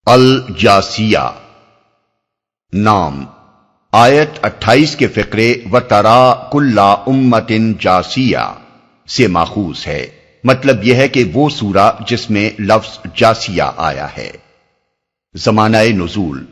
الجاسیہ نام آیت 28 کے فقرے وَتَرَا كُلَّ أُمَّةٍ جَاسِیَةٍ سے ماخوذ ہے۔ مطلب یہ ہے کہ وہ سورہ جس میں لفظ جاسیہ آیا ہے۔ زمانہ نزول،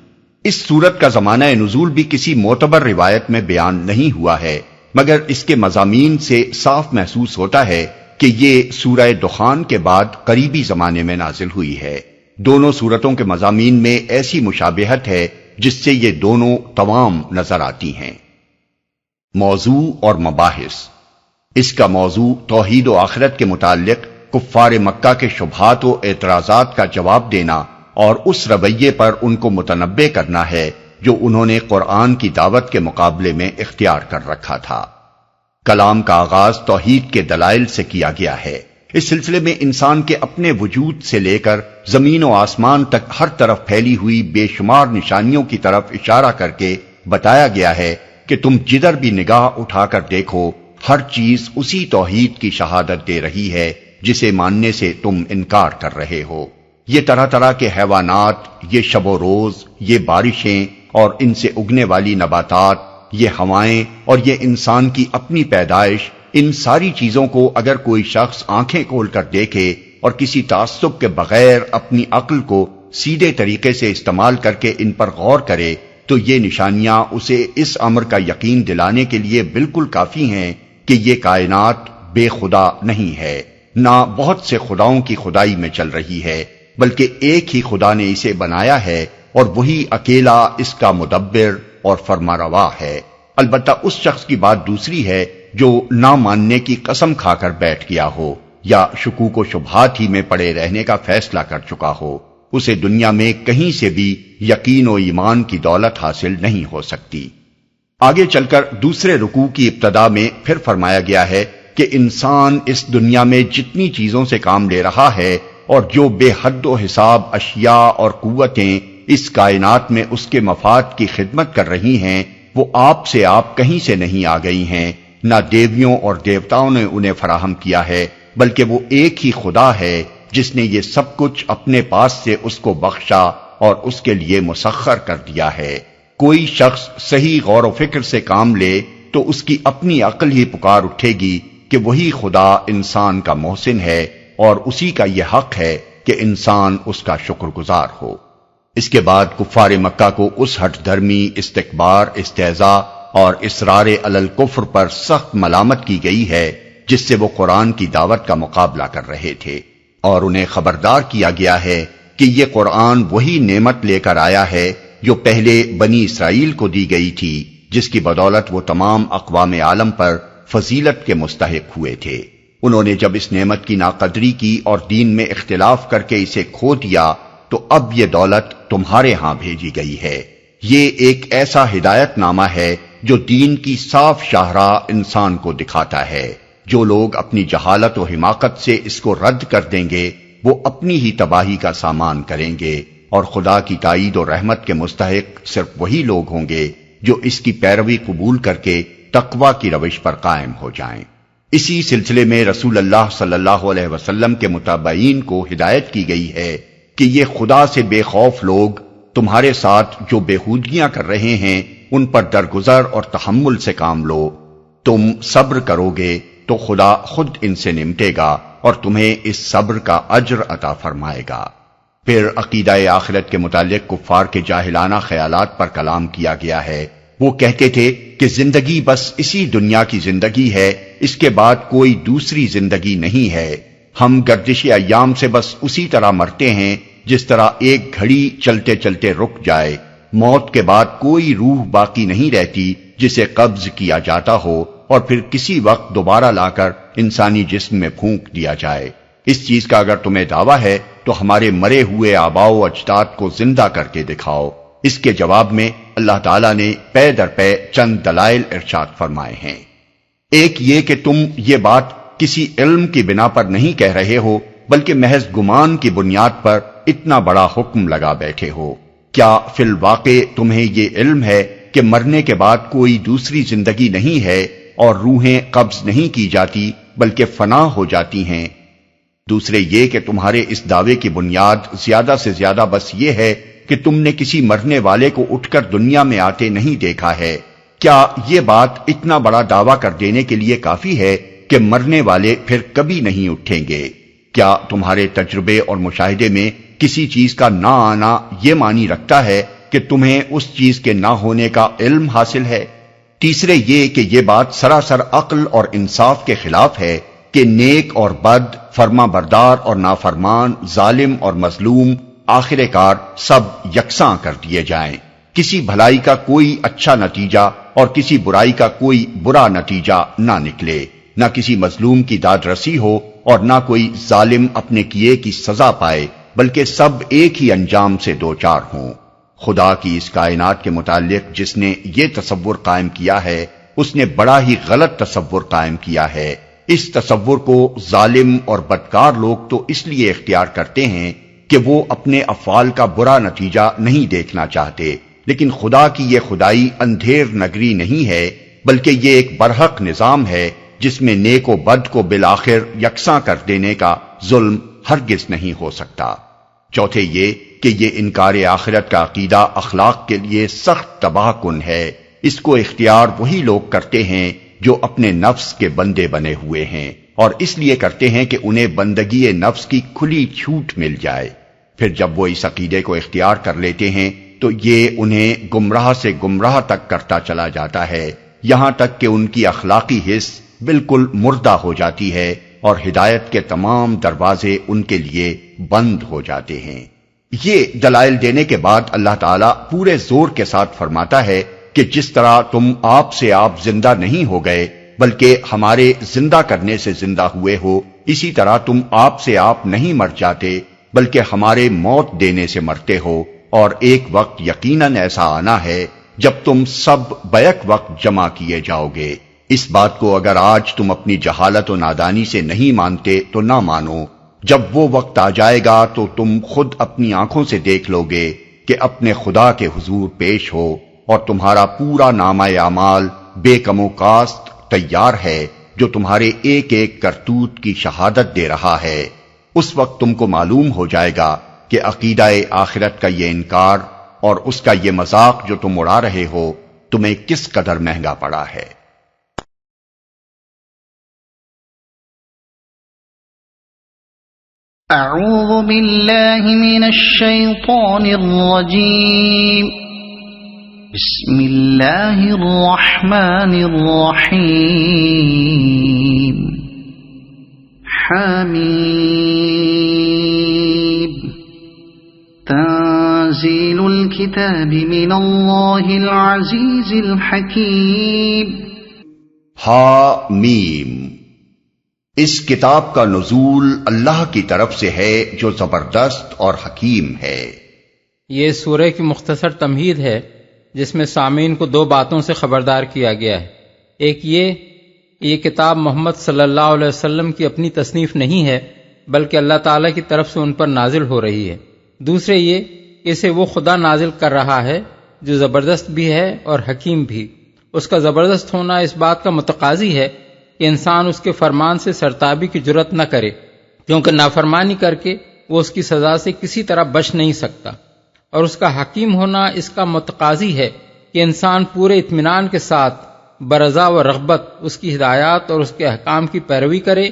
اس سورت کا زمانہ نزول بھی کسی معتبر روایت میں بیان نہیں ہوا ہے، مگر اس کے مضامین سے صاف محسوس ہوتا ہے کہ یہ سورہ دخان کے بعد قریبی زمانے میں نازل ہوئی ہے۔ دونوں سورتوں کے مضامین میں ایسی مشابہت ہے جس سے یہ دونوں تمام نظر آتی ہیں۔ موضوع اور مباحث، اس کا موضوع توحید و آخرت کے متعلق کفار مکہ کے شبہات و اعتراضات کا جواب دینا اور اس رویے پر ان کو متنبہ کرنا ہے جو انہوں نے قرآن کی دعوت کے مقابلے میں اختیار کر رکھا تھا۔ کلام کا آغاز توحید کے دلائل سے کیا گیا ہے۔ اس سلسلے میں انسان کے اپنے وجود سے لے کر زمین و آسمان تک ہر طرف پھیلی ہوئی بے شمار نشانیوں کی طرف اشارہ کر کے بتایا گیا ہے کہ تم جدھر بھی نگاہ اٹھا کر دیکھو، ہر چیز اسی توحید کی شہادت دے رہی ہے جسے ماننے سے تم انکار کر رہے ہو۔ یہ طرح طرح کے حیوانات، یہ شب و روز، یہ بارشیں اور ان سے اگنے والی نباتات، یہ ہوائیں اور یہ انسان کی اپنی پیدائش، ان ساری چیزوں کو اگر کوئی شخص آنکھیں کھول کر دیکھے اور کسی تعصب کے بغیر اپنی عقل کو سیدھے طریقے سے استعمال کر کے ان پر غور کرے تو یہ نشانیاں اسے اس امر کا یقین دلانے کے لیے بالکل کافی ہیں کہ یہ کائنات بے خدا نہیں ہے، نہ بہت سے خداؤں کی خدائی میں چل رہی ہے، بلکہ ایک ہی خدا نے اسے بنایا ہے اور وہی اکیلا اس کا مدبر اور فرمانروا ہے۔ البتہ اس شخص کی بات دوسری ہے جو نہ ماننے کی قسم کھا کر بیٹھ گیا ہو یا شکوک و شبہات ہی میں پڑے رہنے کا فیصلہ کر چکا ہو، اسے دنیا میں کہیں سے بھی یقین و ایمان کی دولت حاصل نہیں ہو سکتی۔ آگے چل کر دوسرے رکوع کی ابتدا میں پھر فرمایا گیا ہے کہ انسان اس دنیا میں جتنی چیزوں سے کام لے رہا ہے اور جو بے حد و حساب اشیاء اور قوتیں اس کائنات میں اس کے مفاد کی خدمت کر رہی ہیں، وہ آپ سے آپ کہیں سے نہیں آ گئی ہیں، نہ دیویوں اور دیوتاؤں نے انہیں فراہم کیا ہے، بلکہ وہ ایک ہی خدا ہے جس نے یہ سب کچھ اپنے پاس سے اس کو بخشا اور اس کے لیے مسخر کر دیا ہے۔ کوئی شخص صحیح غور و فکر سے کام لے تو اس کی اپنی عقل ہی پکار اٹھے گی کہ وہی خدا انسان کا محسن ہے اور اسی کا یہ حق ہے کہ انسان اس کا شکر گزار ہو۔ اس کے بعد کفار مکہ کو اس ہٹ دھرمی، استکبار، استہزاء اور اصرار علی الکفر پر سخت ملامت کی گئی ہے جس سے وہ قرآن کی دعوت کا مقابلہ کر رہے تھے، اور انہیں خبردار کیا گیا ہے کہ یہ قرآن وہی نعمت لے کر آیا ہے جو پہلے بنی اسرائیل کو دی گئی تھی، جس کی بدولت وہ تمام اقوام عالم پر فضیلت کے مستحق ہوئے تھے۔ انہوں نے جب اس نعمت کی ناقدری کی اور دین میں اختلاف کر کے اسے کھو دیا تو اب یہ دولت تمہارے ہاں بھیجی گئی ہے۔ یہ ایک ایسا ہدایت نامہ ہے جو دین کی صاف شاہراہ انسان کو دکھاتا ہے۔ جو لوگ اپنی جہالت و حماقت سے اس کو رد کر دیں گے وہ اپنی ہی تباہی کا سامان کریں گے، اور خدا کی تائید و رحمت کے مستحق صرف وہی لوگ ہوں گے جو اس کی پیروی قبول کر کے تقوی کی روش پر قائم ہو جائیں۔ اسی سلسلے میں رسول اللہ صلی اللہ علیہ وسلم کے متابعین کو ہدایت کی گئی ہے کہ یہ خدا سے بے خوف لوگ تمہارے ساتھ جو بےہودگیاں کر رہے ہیں ان پر درگزر اور تحمل سے کام لو۔ تم صبر کرو گے تو خدا خود ان سے نمٹے گا اور تمہیں اس صبر کا اجر عطا فرمائے گا۔ پھر عقیدہ آخرت کے متعلق کفار کے جاہلانہ خیالات پر کلام کیا گیا ہے۔ وہ کہتے تھے کہ زندگی بس اسی دنیا کی زندگی ہے، اس کے بعد کوئی دوسری زندگی نہیں ہے۔ ہم گردش ایام سے بس اسی طرح مرتے ہیں جس طرح ایک گھڑی چلتے چلتے رک جائے۔ موت کے بعد کوئی روح باقی نہیں رہتی جسے قبض کیا جاتا ہو اور پھر کسی وقت دوبارہ لا کر انسانی جسم میں پھونک دیا جائے۔ اس چیز کا اگر تمہیں دعویٰ ہے تو ہمارے مرے ہوئے آباء و اجداد کو زندہ کر کے دکھاؤ۔ اس کے جواب میں اللہ تعالیٰ نے پے در پے چند دلائل ارشاد فرمائے ہیں۔ ایک یہ کہ تم یہ بات کسی علم کی بنا پر نہیں کہہ رہے ہو بلکہ محض گمان کی بنیاد پر اتنا بڑا حکم لگا بیٹھے ہو۔ کیا فی الواقع تمہیں یہ علم ہے کہ مرنے کے بعد کوئی دوسری زندگی نہیں ہے اور روحیں قبض نہیں کی جاتی بلکہ فنا ہو جاتی ہیں؟ دوسرے یہ کہ تمہارے اس دعوے کی بنیاد زیادہ سے زیادہ بس یہ ہے کہ تم نے کسی مرنے والے کو اٹھ کر دنیا میں آتے نہیں دیکھا ہے۔ کیا یہ بات اتنا بڑا دعویٰ کر دینے کے لیے کافی ہے کہ مرنے والے پھر کبھی نہیں اٹھیں گے؟ کیا تمہارے تجربے اور مشاہدے میں کسی چیز کا نہ آنا یہ معنی رکھتا ہے کہ تمہیں اس چیز کے نہ ہونے کا علم حاصل ہے؟ تیسرے یہ کہ یہ بات سراسر عقل اور انصاف کے خلاف ہے کہ نیک اور بد، فرما بردار اور نافرمان، ظالم اور مظلوم، آخر کار سب یکساں کر دیے جائیں۔ کسی بھلائی کا کوئی اچھا نتیجہ اور کسی برائی کا کوئی برا نتیجہ نہ نکلے، نہ کسی مظلوم کی داد رسی ہو اور نہ کوئی ظالم اپنے کیے کی سزا پائے، بلکہ سب ایک ہی انجام سے دوچار ہوں۔ خدا کی اس کائنات کے متعلق جس نے یہ تصور قائم کیا ہے، اس نے بڑا ہی غلط تصور قائم کیا ہے۔ اس تصور کو ظالم اور بدکار لوگ تو اس لیے اختیار کرتے ہیں کہ وہ اپنے افعال کا برا نتیجہ نہیں دیکھنا چاہتے، لیکن خدا کی یہ خدائی اندھیر نگری نہیں ہے، بلکہ یہ ایک برحق نظام ہے جس میں نیک و بد کو بالآخر یکساں کر دینے کا ظلم ہرگز نہیں ہو سکتا۔ چوتھے یہ کہ یہ انکار آخرت کا عقیدہ اخلاق کے لیے سخت تباہ کن ہے۔ اس کو اختیار وہی لوگ کرتے ہیں جو اپنے نفس کے بندے بنے ہوئے ہیں، اور اس لیے کرتے ہیں کہ انہیں بندگی نفس کی کھلی چھوٹ مل جائے۔ پھر جب وہ اس عقیدے کو اختیار کر لیتے ہیں تو یہ انہیں گمراہ سے گمراہ تک کرتا چلا جاتا ہے، یہاں تک کہ ان کی اخلاقی حس بالکل مردہ ہو جاتی ہے اور ہدایت کے تمام دروازے ان کے لیے بند ہو جاتے ہیں۔ یہ دلائل دینے کے بعد اللہ تعالیٰ پورے زور کے ساتھ فرماتا ہے کہ جس طرح تم آپ سے آپ زندہ نہیں ہو گئے بلکہ ہمارے زندہ کرنے سے زندہ ہوئے ہو، اسی طرح تم آپ سے آپ نہیں مر جاتے بلکہ ہمارے موت دینے سے مرتے ہو، اور ایک وقت یقیناً ایسا آنا ہے جب تم سب بیک وقت جمع کیے جاؤ گے۔ اس بات کو اگر آج تم اپنی جہالت و نادانی سے نہیں مانتے تو نہ مانو، جب وہ وقت آ جائے گا تو تم خود اپنی آنکھوں سے دیکھ لو گے کہ اپنے خدا کے حضور پیش ہو اور تمہارا پورا نامہ اعمال بے کم و کاست تیار ہے جو تمہارے ایک ایک کرتوت کی شہادت دے رہا ہے۔ اس وقت تم کو معلوم ہو جائے گا کہ عقیدہ آخرت کا یہ انکار اور اس کا یہ مذاق جو تم اڑا رہے ہو تمہیں کس قدر مہنگا پڑا ہے۔ اعوذ باللہ من الشیطان الرجیم، بسم اللہ الرحمن الرحیم، حمیم، تنزیل الکتاب من اللہ العزیز الحکیم۔ حامیم، اس کتاب کا نزول اللہ کی طرف سے ہے جو زبردست اور حکیم ہے۔ یہ سورہ کی مختصر تمہید ہے جس میں سامعین کو دو باتوں سے خبردار کیا گیا ہے۔ ایک یہ کتاب محمد صلی اللہ علیہ وسلم کی اپنی تصنیف نہیں ہے بلکہ اللہ تعالیٰ کی طرف سے ان پر نازل ہو رہی ہے۔ دوسرے یہ کہ اسے وہ خدا نازل کر رہا ہے جو زبردست بھی ہے اور حکیم بھی۔ اس کا زبردست ہونا اس بات کا متقاضی ہے کہ انسان اس کے فرمان سے سرتابی کی جرت نہ کرے، کیونکہ نافرمانی کر کے وہ اس کی سزا سے کسی طرح بچ نہیں سکتا، اور اس کا حکیم ہونا اس کا متقاضی ہے کہ انسان پورے اطمینان کے ساتھ برضا و رغبت اس کی ہدایات اور اس کے احکام کی پیروی کرے،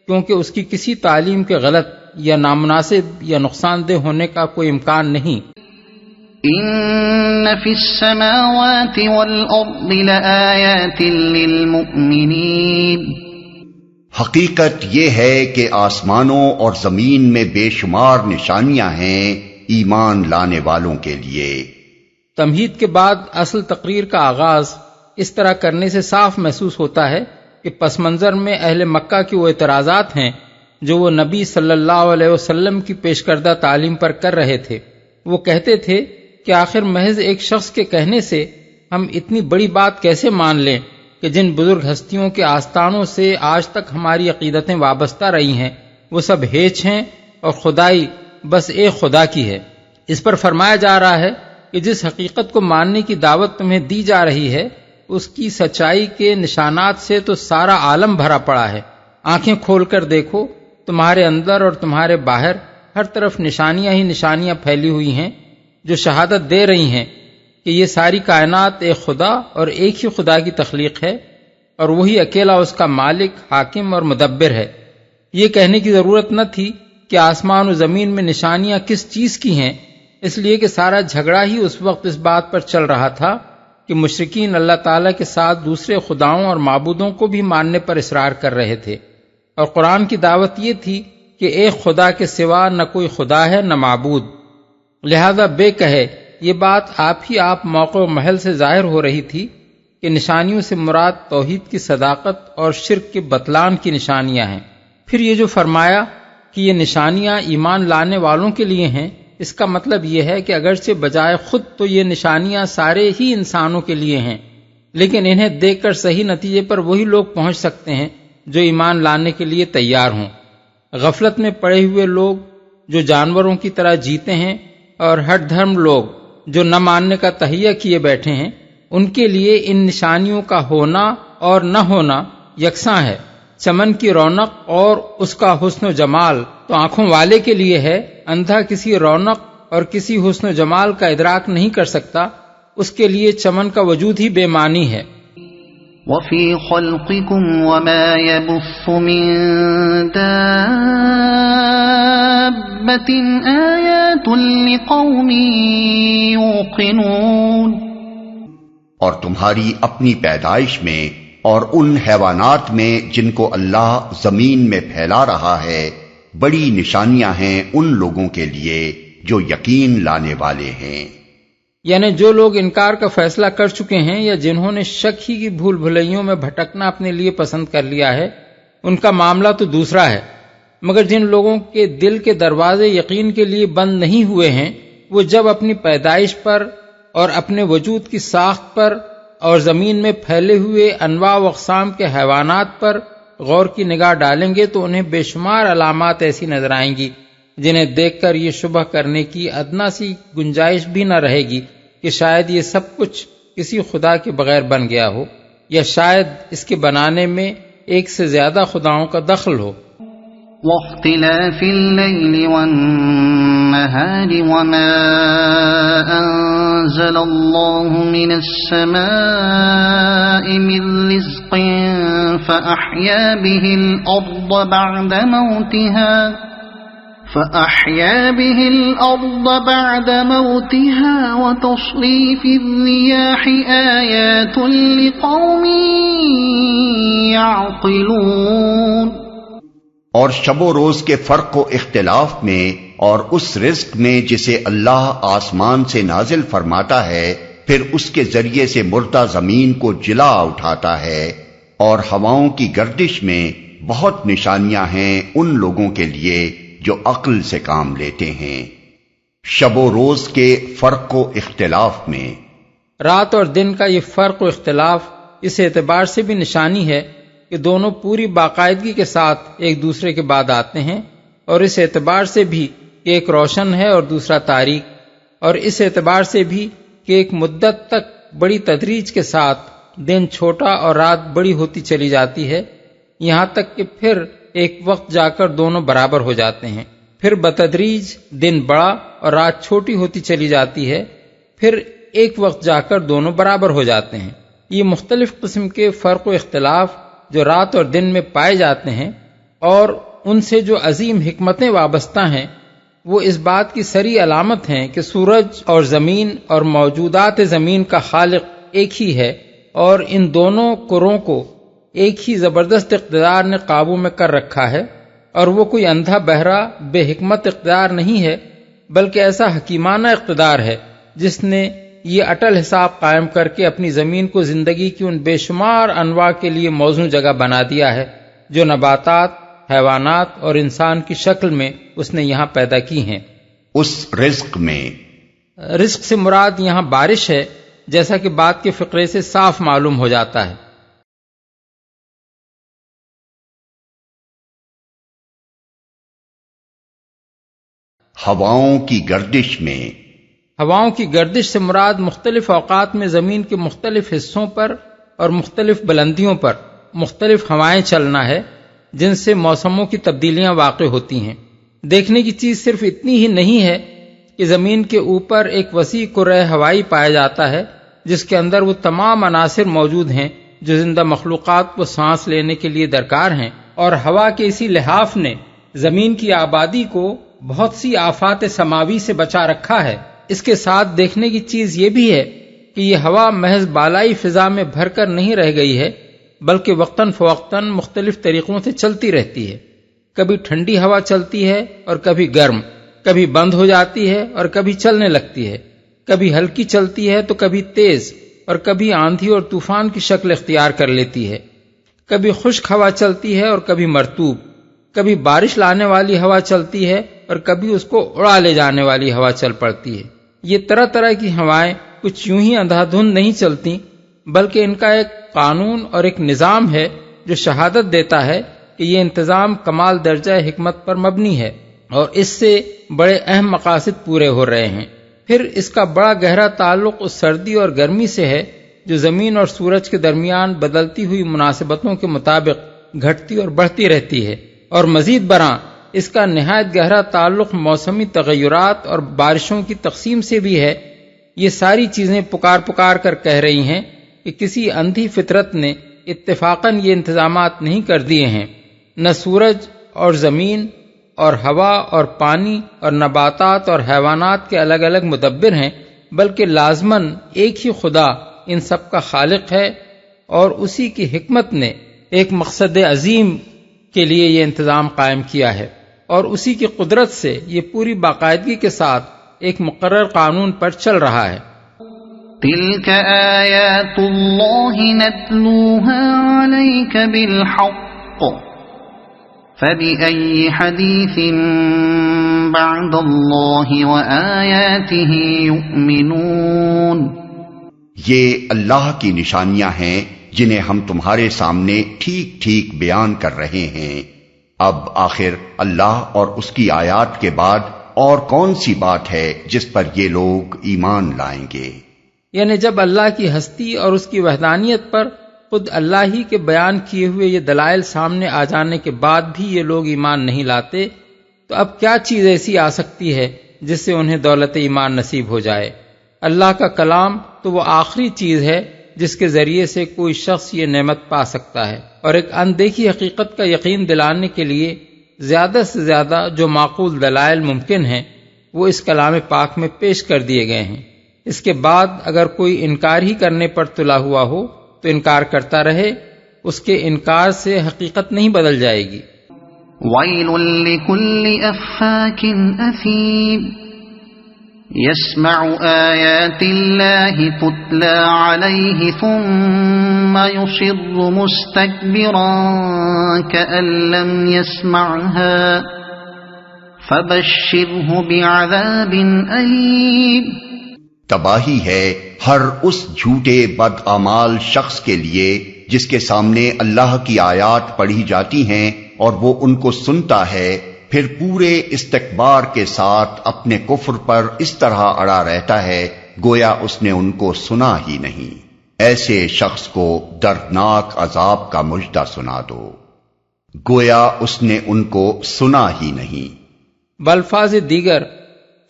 کیونکہ اس کی کسی تعلیم کے غلط یا نامناسب یا نقصان دہ ہونے کا کوئی امکان نہیں۔ ان فی السماوات والارض لآیات للمؤمنین، حقیقت یہ ہے کہ آسمانوں اور زمین میں بے شمار نشانیاں ہیں ایمان لانے والوں کے لیے۔ تمہید کے بعد اصل تقریر کا آغاز اس طرح کرنے سے صاف محسوس ہوتا ہے کہ پس منظر میں اہل مکہ کی وہ اعتراضات ہیں جو وہ نبی صلی اللہ علیہ وسلم کی پیش کردہ تعلیم پر کر رہے تھے۔ وہ کہتے تھے کہ آخر محض ایک شخص کے کہنے سے ہم اتنی بڑی بات کیسے مان لیں کہ جن بزرگ ہستیوں کے آستانوں سے آج تک ہماری عقیدتیں وابستہ رہی ہیں وہ سب ہیچ ہیں اور خدائی بس ایک خدا کی ہے۔ اس پر فرمایا جا رہا ہے کہ جس حقیقت کو ماننے کی دعوت تمہیں دی جا رہی ہے اس کی سچائی کے نشانات سے تو سارا عالم بھرا پڑا ہے۔ آنکھیں کھول کر دیکھو تمہارے اندر اور تمہارے باہر ہر طرف نشانیاں ہی نشانیاں پھیلی ہوئی ہیں جو شہادت دے رہی ہیں کہ یہ ساری کائنات ایک خدا اور ایک ہی خدا کی تخلیق ہے اور وہی اکیلا اس کا مالک، حاکم اور مدبر ہے۔ یہ کہنے کی ضرورت نہ تھی کہ آسمان و زمین میں نشانیاں کس چیز کی ہیں، اس لیے کہ سارا جھگڑا ہی اس وقت اس بات پر چل رہا تھا کہ مشرکین اللہ تعالیٰ کے ساتھ دوسرے خداؤں اور معبودوں کو بھی ماننے پر اصرار کر رہے تھے، اور قرآن کی دعوت یہ تھی کہ ایک خدا کے سوا نہ کوئی خدا ہے نہ معبود، لہذا بے کہے یہ بات آپ موقع و محل سے ظاہر ہو رہی تھی کہ نشانیوں سے مراد توحید کی صداقت اور شرک کے بطلان کی نشانیاں ہیں۔ پھر یہ جو فرمایا کہ یہ نشانیاں ایمان لانے والوں کے لیے ہیں، اس کا مطلب یہ ہے کہ اگرچہ بجائے خود تو یہ نشانیاں سارے ہی انسانوں کے لیے ہیں، لیکن انہیں دیکھ کر صحیح نتیجے پر وہی لوگ پہنچ سکتے ہیں جو ایمان لانے کے لیے تیار ہوں۔ غفلت میں پڑے ہوئے لوگ جو جانوروں کی طرح جیتے ہیں اور ہٹ دھرم لوگ جو نہ ماننے کا تہیہ کیے بیٹھے ہیں، ان کے لیے ان نشانیوں کا ہونا اور نہ ہونا یکساں ہے۔ چمن کی رونق اور اس کا حسن و جمال تو آنکھوں والے کے لیے ہے، اندھا کسی رونق اور کسی حسن و جمال کا ادراک نہیں کر سکتا، اس کے لیے چمن کا وجود ہی بے معنی ہے۔ وَفِي خَلْقِكُمْ وَمَا يَبُثُّ مِن دَابَّةٍ آيَاتٌ لِقَوْمٍ يُوقِنُونَ، اور تمہاری اپنی پیدائش میں اور ان حیوانات میں جن کو اللہ زمین میں پھیلا رہا ہے بڑی نشانیاں ہیں ان لوگوں کے لیے جو یقین لانے والے ہیں۔ یعنی جو لوگ انکار کا فیصلہ کر چکے ہیں یا جنہوں نے شک ہی کی بھول بھلائیوں میں بھٹکنا اپنے لیے پسند کر لیا ہے، ان کا معاملہ تو دوسرا ہے، مگر جن لوگوں کے دل کے دروازے یقین کے لیے بند نہیں ہوئے ہیں، وہ جب اپنی پیدائش پر اور اپنے وجود کی ساخت پر اور زمین میں پھیلے ہوئے انواع و اقسام کے حیوانات پر غور کی نگاہ ڈالیں گے تو انہیں بے شمار علامات ایسی نظر آئیں گی جنہیں دیکھ کر یہ شبہ کرنے کی ادنا سی گنجائش بھی نہ رہے گی کہ شاید یہ سب کچھ کسی خدا کے بغیر بن گیا ہو، یا شاید اس کے بنانے میں ایک سے زیادہ خداؤں کا دخل ہو۔ واختلاف الليل والنهار وما أنزل الله من السماء من رزق فأحيا به الأرض بعد موتها وتصريف الرياح آيات لقوم يعقلون، اور شب و روز کے فرق و اختلاف میں اور اس رزق میں جسے اللہ آسمان سے نازل فرماتا ہے پھر اس کے ذریعے سے مردہ زمین کو جلا اٹھاتا ہے، اور ہواؤں کی گردش میں بہت نشانیاں ہیں ان لوگوں کے لیے جو عقل سے کام لیتے ہیں۔ شب و روز کے فرق و اختلاف میں رات اور دن کا یہ فرق و اختلاف اس اعتبار سے بھی نشانی ہے کہ دونوں پوری باقاعدگی کے ساتھ ایک دوسرے کے بعد آتے ہیں، اور اس اعتبار سے بھی کہ ایک روشن ہے اور دوسرا تاریک، اور اس اعتبار سے بھی کہ ایک مدت تک بڑی تدریج کے ساتھ دن چھوٹا اور رات بڑی ہوتی چلی جاتی ہے، یہاں تک کہ پھر ایک وقت جا کر دونوں برابر ہو جاتے ہیں، پھر بتدریج دن بڑا اور رات چھوٹی ہوتی چلی جاتی ہے، پھر ایک وقت جا کر دونوں برابر ہو جاتے ہیں۔ یہ مختلف قسم کے فرق و اختلاف جو رات اور دن میں پائے جاتے ہیں اور ان سے جو عظیم حکمتیں وابستہ ہیں، وہ اس بات کی صریح علامت ہیں کہ سورج اور زمین اور موجودات زمین کا خالق ایک ہی ہے، اور ان دونوں کروں کو ایک ہی زبردست اقتدار نے قابو میں کر رکھا ہے، اور وہ کوئی اندھا بہرا بے حکمت اقتدار نہیں ہے، بلکہ ایسا حکیمانہ اقتدار ہے جس نے یہ اٹل حساب قائم کر کے اپنی زمین کو زندگی کی ان بے شمار انواع کے لیے موزوں جگہ بنا دیا ہے جو نباتات، حیوانات اور انسان کی شکل میں اس نے یہاں پیدا کی ہیں۔ اس رزق میں رزق سے مراد یہاں بارش ہے، جیسا کہ بات کے فقرے سے صاف معلوم ہو جاتا ہے۔ ہواؤں کی گردش میں ہواؤں کی گردش سے مراد مختلف اوقات میں زمین کے مختلف حصوں پر اور مختلف بلندیوں پر مختلف ہوائیں چلنا ہے، جن سے موسموں کی تبدیلیاں واقع ہوتی ہیں۔ دیکھنے کی چیز صرف اتنی ہی نہیں ہے کہ زمین کے اوپر ایک وسیع کرۂ ہوائی پایا جاتا ہے جس کے اندر وہ تمام عناصر موجود ہیں جو زندہ مخلوقات کو سانس لینے کے لیے درکار ہیں، اور ہوا کے اسی لحاف نے زمین کی آبادی کو بہت سی آفات سماوی سے بچا رکھا ہے۔ اس کے ساتھ دیکھنے کی چیز یہ بھی ہے کہ یہ ہوا محض بالائی فضا میں بھر کر نہیں رہ گئی ہے، بلکہ وقتاً فوقتاً مختلف طریقوں سے چلتی رہتی ہے۔ کبھی ٹھنڈی ہوا چلتی ہے اور کبھی گرم، کبھی بند ہو جاتی ہے اور کبھی چلنے لگتی ہے، کبھی ہلکی چلتی ہے تو کبھی تیز، اور کبھی آندھی اور طوفان کی شکل اختیار کر لیتی ہے۔ کبھی خشک ہوا چلتی ہے اور کبھی مرطوب، کبھی بارش لانے والی ہوا چلتی ہے اور کبھی اس کو اڑا لے جانے والی ہوا چل پڑتی ہے۔ یہ طرح طرح کی ہوائیں کچھ یوں ہی اندھا دھند نہیں چلتی، بلکہ ان کا ایک قانون اور ایک نظام ہے جو شہادت دیتا ہے کہ یہ انتظام کمال درجہ حکمت پر مبنی ہے اور اس سے بڑے اہم مقاصد پورے ہو رہے ہیں۔ پھر اس کا بڑا گہرا تعلق اس سردی اور گرمی سے ہے جو زمین اور سورج کے درمیان بدلتی ہوئی مناسبتوں کے مطابق گھٹتی اور بڑھتی رہتی ہے، اور مزید برآں اس کا نہایت گہرا تعلق موسمی تغیرات اور بارشوں کی تقسیم سے بھی ہے۔ یہ ساری چیزیں پکار پکار کر کہہ رہی ہیں کہ کسی اندھی فطرت نے اتفاقاً یہ انتظامات نہیں کر دیے ہیں۔ نہ سورج اور زمین اور ہوا اور پانی اور نباتات اور حیوانات کے الگ الگ مدبر ہیں، بلکہ لازماً ایک ہی خدا ان سب کا خالق ہے، اور اسی کی حکمت نے ایک مقصد عظیم کے لیے یہ انتظام قائم کیا ہے، اور اسی کی قدرت سے یہ پوری باقاعدگی کے ساتھ ایک مقرر قانون پر چل رہا ہے۔ تلك آیات اللہ نتلوها علیک بالحق فبأي حدیث بعد اللہ وآیاتہ یؤمنون۔ یہ اللہ کی نشانیاں ہیں جنہیں ہم تمہارے سامنے ٹھیک ٹھیک بیان کر رہے ہیں۔ اب آخر اللہ اور اس کی آیات کے بعد اور کون سی بات ہے جس پر یہ لوگ ایمان لائیں گے؟ یعنی جب اللہ کی ہستی اور اس کی وحدانیت پر خود اللہ ہی کے بیان کیے ہوئے یہ دلائل سامنے آ جانے کے بعد بھی یہ لوگ ایمان نہیں لاتے، تو اب کیا چیز ایسی آ سکتی ہے جس سے انہیں دولت ایمان نصیب ہو جائے؟ اللہ کا کلام تو وہ آخری چیز ہے جس کے ذریعے سے کوئی شخص یہ نعمت پا سکتا ہے، اور ایک اندیکھی حقیقت کا یقین دلانے کے لیے زیادہ سے زیادہ جو معقول دلائل ممکن ہیں وہ اس کلام پاک میں پیش کر دیے گئے ہیں۔ اس کے بعد اگر کوئی انکار ہی کرنے پر تلا ہوا ہو تو انکار کرتا رہے، اس کے انکار سے حقیقت نہیں بدل جائے گی۔ وَيْلٌ لِكُلِّ أَفَّاكٍ أَثِيمٍ يَسْمَعُ آيَاتِ اللَّهِ تُتْلَى عَلَيْهِ ثُمَّ يُصِرُّ مُسْتَكْبِرًا كَأَن لَّمْ يَسْمَعْهَا فَبَشِّرْهُ بِعَذَابٍ أَلِيمٍ۔ تباہی ہے ہر اس جھوٹے بدعمال شخص کے لیے جس کے سامنے اللہ کی آیات پڑھی جاتی ہیں اور وہ ان کو سنتا ہے، پھر پورے استکبار کے ساتھ اپنے کفر پر اس طرح اڑا رہتا ہے گویا اس نے ان کو سنا ہی نہیں۔ ایسے شخص کو دردناک عذاب کا مژدہ سنا دو، گویا اس نے ان کو سنا ہی نہیں۔ بالفاظ دیگر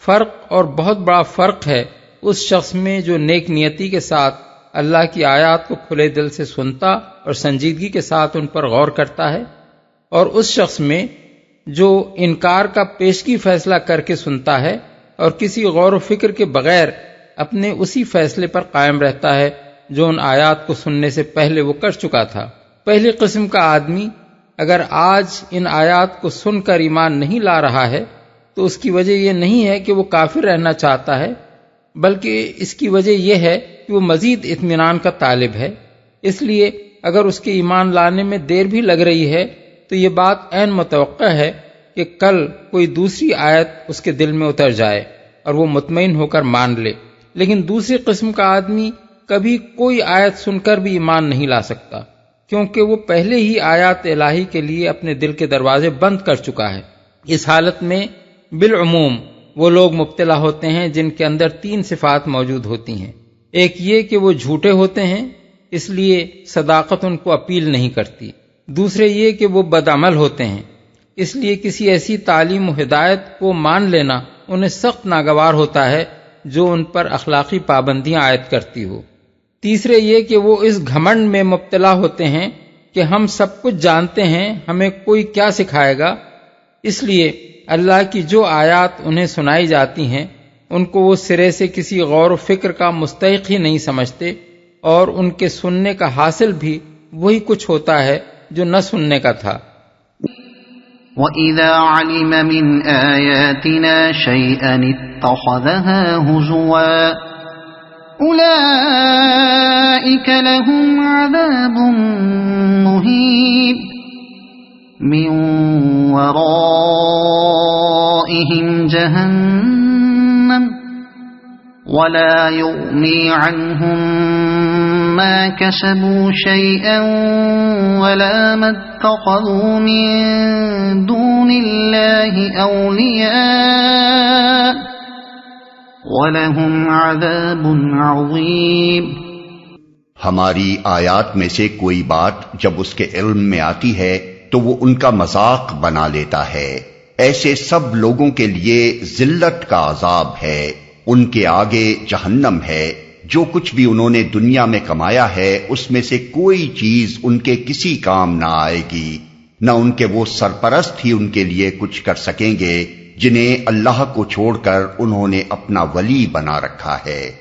فرق، اور بہت بڑا فرق ہے اس شخص میں جو نیک نیتی کے ساتھ اللہ کی آیات کو کھلے دل سے سنتا اور سنجیدگی کے ساتھ ان پر غور کرتا ہے، اور اس شخص میں جو انکار کا پیشگی فیصلہ کر کے سنتا ہے اور کسی غور و فکر کے بغیر اپنے اسی فیصلے پر قائم رہتا ہے جو ان آیات کو سننے سے پہلے وہ کر چکا تھا۔ پہلی قسم کا آدمی اگر آج ان آیات کو سن کر ایمان نہیں لا رہا ہے تو اس کی وجہ یہ نہیں ہے کہ وہ کافر رہنا چاہتا ہے، بلکہ اس کی وجہ یہ ہے کہ وہ مزید اطمینان کا طالب ہے۔ اس لیے اگر اس کے ایمان لانے میں دیر بھی لگ رہی ہے تو یہ بات عین متوقع ہے کہ کل کوئی دوسری آیت اس کے دل میں اتر جائے اور وہ مطمئن ہو کر مان لے۔ لیکن دوسری قسم کا آدمی کبھی کوئی آیت سن کر بھی ایمان نہیں لا سکتا، کیونکہ وہ پہلے ہی آیات الہی کے لیے اپنے دل کے دروازے بند کر چکا ہے۔ اس حالت میں بالعموم وہ لوگ مبتلا ہوتے ہیں جن کے اندر 3 صفات موجود ہوتی ہیں۔ ایک یہ کہ وہ جھوٹے ہوتے ہیں، اس لیے صداقت ان کو اپیل نہیں کرتی۔ دوسرے یہ کہ وہ بدعمل ہوتے ہیں، اس لیے کسی ایسی تعلیم و ہدایت کو مان لینا انہیں سخت ناگوار ہوتا ہے جو ان پر اخلاقی پابندیاں عائد کرتی ہو۔ تیسرے یہ کہ وہ اس گھمنڈ میں مبتلا ہوتے ہیں کہ ہم سب کچھ جانتے ہیں، ہمیں کوئی کیا سکھائے گا، اس لیے اللہ کی جو آیات انہیں سنائی جاتی ہیں ان کو وہ سرے سے کسی غور و فکر کا مستحق ہی نہیں سمجھتے، اور ان کے سننے کا حاصل بھی وہی کچھ ہوتا ہے جو نہ سننے کا تھا۔ وَإِذَا عَلِمَ مِنْ آيَاتِنَا شَيْئًا اتَّخَذَهَا هُزُوًا أُولَئِكَ لَهُمْ عَذَابٌ مُهِينٌ مِّن وَرَائِهِمْ جَهَنَّمُ وَلَا يُغْنِي عَنْهُمْ مَا كَسَبُوا شَيْئًا وَلَا مَا اتَّخَذُوا مِن دُونِ اللَّهِ أَوْلِيَاءَ وَلَهُمْ عَذَابٌ عَظِيمٌ۔ ہماری آیات میں سے کوئی بات جب اس کے علم میں آتی ہے تو وہ ان کا مذاق بنا لیتا ہے۔ ایسے سب لوگوں کے لیے ذلت کا عذاب ہے، ان کے آگے جہنم ہے۔ جو کچھ بھی انہوں نے دنیا میں کمایا ہے اس میں سے کوئی چیز ان کے کسی کام نہ آئے گی، نہ ان کے وہ سرپرست ہی ان کے لیے کچھ کر سکیں گے جنہیں اللہ کو چھوڑ کر انہوں نے اپنا ولی بنا رکھا ہے۔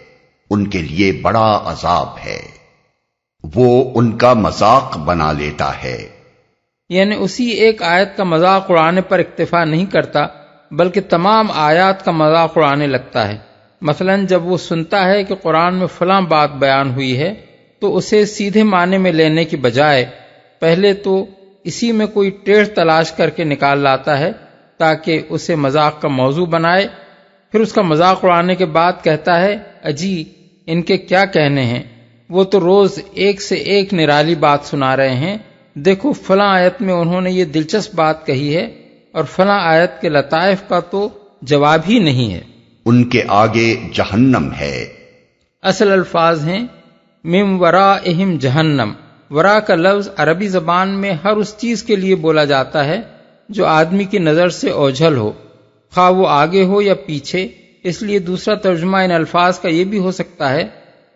ان کے لیے بڑا عذاب ہے، وہ ان کا مذاق بنا لیتا ہے۔ یعنی اسی ایک آیت کا مذاق اڑانے پر اکتفا نہیں کرتا بلکہ تمام آیات کا مذاق اڑانے لگتا ہے۔ مثلا جب وہ سنتا ہے کہ قرآن میں فلاں بات بیان ہوئی ہے تو اسے سیدھے معنی میں لینے کی بجائے پہلے تو اسی میں کوئی ٹیڑھ تلاش کر کے نکال لاتا ہے تاکہ اسے مذاق کا موضوع بنائے، پھر اس کا مذاق اڑانے کے بعد کہتا ہے اجی ان کے کیا کہنے ہیں، وہ تو روز ایک سے ایک نرالی بات سنا رہے ہیں، دیکھو فلاں آیت میں انہوں نے یہ دلچسپ بات کہی ہے اور فلاں آیت کے لطائف کا تو جواب ہی نہیں ہے۔ ان کے آگے جہنم ہے۔ اصل الفاظ ہیں من ورائہم جہنم۔ ورا کا لفظ عربی زبان میں ہر اس چیز کے لیے بولا جاتا ہے جو آدمی کی نظر سے اوجھل ہو، خواہ وہ آگے ہو یا پیچھے، اس لیے دوسرا ترجمہ ان الفاظ کا یہ بھی ہو سکتا ہے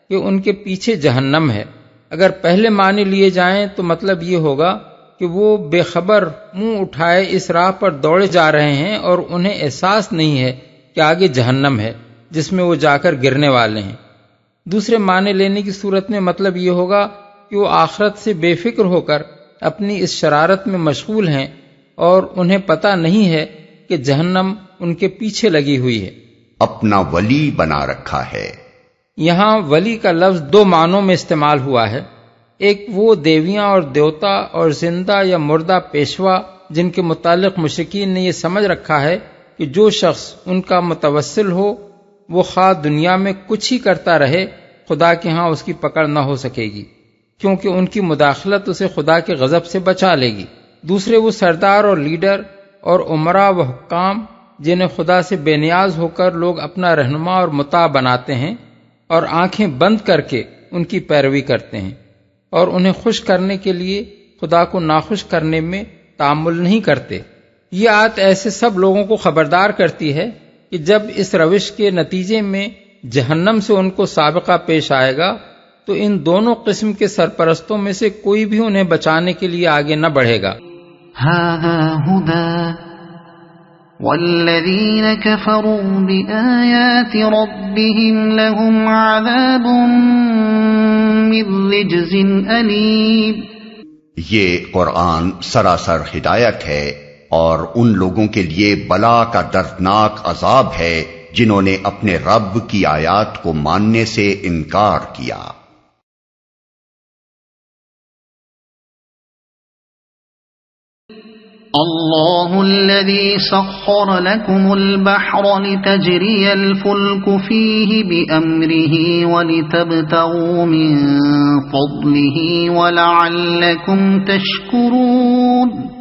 کہ ان کے پیچھے جہنم ہے۔ اگر پہلے معنی لیے جائیں تو مطلب یہ ہوگا کہ وہ بے خبر منہ اٹھائے اس راہ پر دوڑے جا رہے ہیں اور انہیں احساس نہیں ہے کہ آگے جہنم ہے جس میں وہ جا کر گرنے والے ہیں۔ دوسرے معنی لینے کی صورت میں مطلب یہ ہوگا کہ وہ آخرت سے بے فکر ہو کر اپنی اس شرارت میں مشغول ہیں اور انہیں پتہ نہیں ہے کہ جہنم ان کے پیچھے لگی ہوئی ہے۔ اپنا ولی بنا رکھا ہے۔ یہاں ولی کا لفظ دو معنوں میں استعمال ہوا ہے، ایک وہ دیویاں اور دیوتا اور زندہ یا مردہ پیشوا جن کے متعلق مشرکین نے یہ سمجھ رکھا ہے کہ جو شخص ان کا متوسل ہو وہ خواہ دنیا میں کچھ ہی کرتا رہے خدا کے ہاں اس کی پکڑ نہ ہو سکے گی، کیونکہ ان کی مداخلت اسے خدا کے غضب سے بچا لے گی۔ دوسرے وہ سردار اور لیڈر اور عمراء و حکام جنہیں خدا سے بے نیاز ہو کر لوگ اپنا رہنما اور مطاع بناتے ہیں اور آنکھیں بند کر کے ان کی پیروی کرتے ہیں اور انہیں خوش کرنے کے لیے خدا کو ناخوش کرنے میں تعامل نہیں کرتے۔ یہ آیت ایسے سب لوگوں کو خبردار کرتی ہے کہ جب اس روش کے نتیجے میں جہنم سے ان کو سابقہ پیش آئے گا تو ان دونوں قسم کے سرپرستوں میں سے کوئی بھی انہیں بچانے کے لیے آگے نہ بڑھے گا۔ هذا هدى والذين كفروا بآيات ربهم لهم عذاب من رجز أليم۔ یہ قرآن سراسر ہدایت ہے اور ان لوگوں کے لیے بلا کا دردناک عذاب ہے جنہوں نے اپنے رب کی آیات کو ماننے سے انکار کیا۔ اللہ الذي سخر لكم البحر لتجري الفلك فيه بأمره ولتبتغوا من فضله ولعلكم تشكرون۔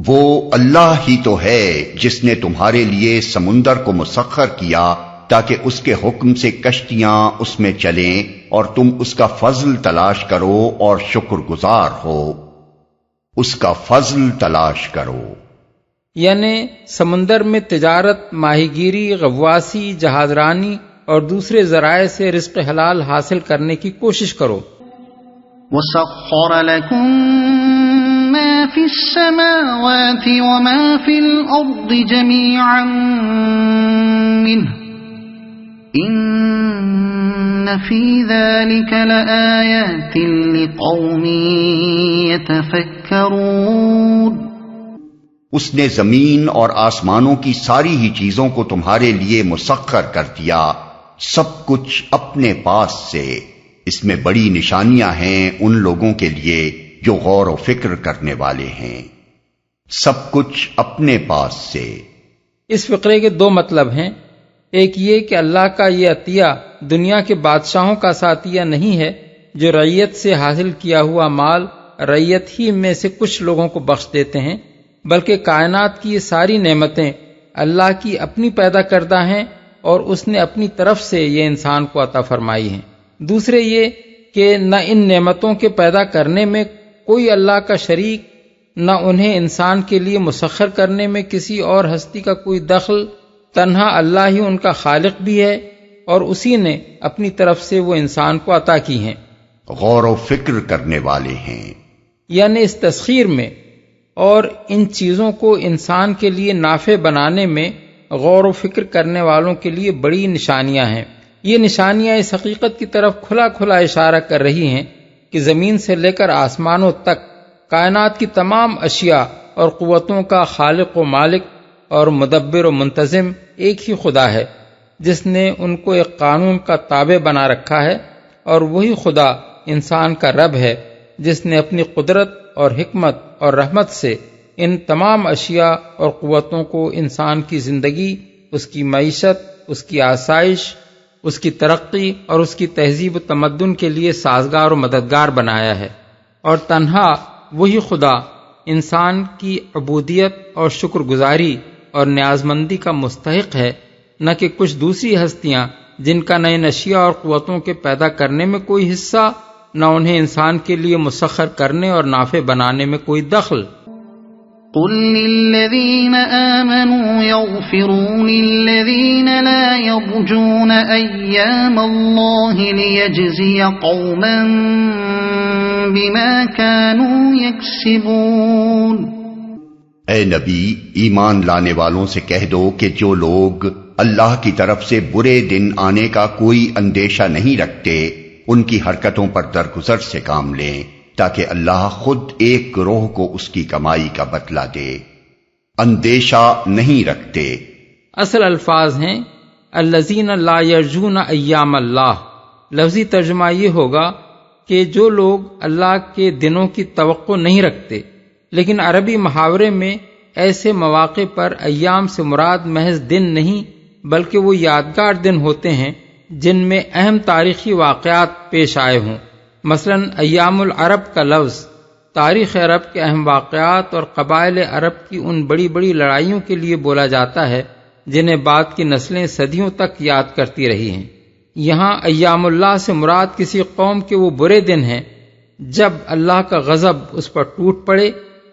وہ اللہ ہی تو ہے جس نے تمہارے لیے سمندر کو مسخر کیا تاکہ اس کے حکم سے کشتیاں اس میں چلیں اور تم اس کا فضل تلاش کرو اور شکر گزار ہو۔ اس کا فضل تلاش کرو. یعنی سمندر میں تجارت، ماہی گیری، غواصی، جہاز رانی اور دوسرے ذرائع سے رزق حلال حاصل کرنے کی کوشش کرو. وَسَخَّرَ لَكُم مَّا فِي السَّمَاوَاتِ وَمَا فِي الْأَرْضِ جَمِيعًا مِّنْهُ إِنَّ فِي ذَلِكَ لَآيَاتٍ لِقَوْمٍ يَتَفَكَّرُونَ. اس نے زمین اور آسمانوں کی ساری ہی چیزوں کو تمہارے لیے مسخر کر دیا، سب کچھ اپنے پاس سے. اس میں بڑی نشانیاں ہیں ان لوگوں کے لیے جو غور و فکر کرنے والے ہیں. سب کچھ اپنے پاس سے. اس فقرے کے دو مطلب ہیں. ایک یہ کہ اللہ کا یہ عطیہ دنیا کے بادشاہوں کا سا عطیہ نہیں ہے جو رعیت سے حاصل کیا ہوا مال رعیت ہی میں سے کچھ لوگوں کو بخش دیتے ہیں، بلکہ کائنات کی یہ ساری نعمتیں اللہ کی اپنی پیدا کردہ ہیں اور اس نے اپنی طرف سے یہ انسان کو عطا فرمائی ہیں. دوسرے یہ کہ نہ ان نعمتوں کے پیدا کرنے میں کوئی اللہ کا شریک، نہ انہیں انسان کے لیے مسخر کرنے میں کسی اور ہستی کا کوئی دخل، تنہا اللہ ہی ان کا خالق بھی ہے اور اسی نے اپنی طرف سے وہ انسان کو عطا کی ہیں. غور و فکر کرنے والے ہیں. یعنی اس تسخیر میں اور ان چیزوں کو انسان کے لیے نافع بنانے میں غور و فکر کرنے والوں کے لیے بڑی نشانیاں ہیں. یہ نشانیاں اس حقیقت کی طرف کھلا کھلا اشارہ کر رہی ہیں کہ زمین سے لے کر آسمانوں تک کائنات کی تمام اشیاء اور قوتوں کا خالق و مالک اور مدبر و منتظم ایک ہی خدا ہے، جس نے ان کو ایک قانون کا تابع بنا رکھا ہے، اور وہی خدا انسان کا رب ہے جس نے اپنی قدرت اور حکمت اور رحمت سے ان تمام اشیاء اور قوتوں کو انسان کی زندگی، اس کی معیشت، اس کی آسائش، اس کی ترقی اور اس کی تہذیب و تمدن کے لیے سازگار و مددگار بنایا ہے. اور تنہا وہی خدا انسان کی عبودیت اور شکر گزاری اور نیازمندی کا مستحق ہے، نہ کہ کچھ دوسری ہستیاں جن کا نہ ان اشیاء اور قوتوں کے پیدا کرنے میں کوئی حصہ، نہ انہیں انسان کے لیے مسخر کرنے اور نافع بنانے میں کوئی دخل. قل للذین آمنوا یغفروا للذین لا یرجون ایام اللہ لیجزی قوما بما كانوا یکسبون. اے نبی، ایمان لانے والوں سے کہہ دو کہ جو لوگ اللہ کی طرف سے برے دن آنے کا کوئی اندیشہ نہیں رکھتے، ان کی حرکتوں پر درگزر سے کام لیں تاکہ اللہ خود ایک گروہ کو اس کی کمائی کا بدلہ دے. اندیشہ نہیں رکھتے. اصل الفاظ ہیں الذین لا یرجون ایام اللہ. لفظی ترجمہ یہ ہوگا کہ جو لوگ اللہ کے دنوں کی توقع نہیں رکھتے، لیکن عربی محاورے میں ایسے مواقع پر ایام سے مراد محض دن نہیں بلکہ وہ یادگار دن ہوتے ہیں جن میں اہم تاریخی واقعات پیش آئے ہوں. مثلا ایام العرب کا لفظ تاریخ عرب کے اہم واقعات اور قبائل عرب کی ان بڑی بڑی لڑائیوں کے لیے بولا جاتا ہے جنہیں بعد کی نسلیں صدیوں تک یاد کرتی رہی ہیں. یہاں ایام اللہ سے مراد کسی قوم کے وہ برے دن ہیں جب اللہ کا غضب اس پر ٹوٹ پڑے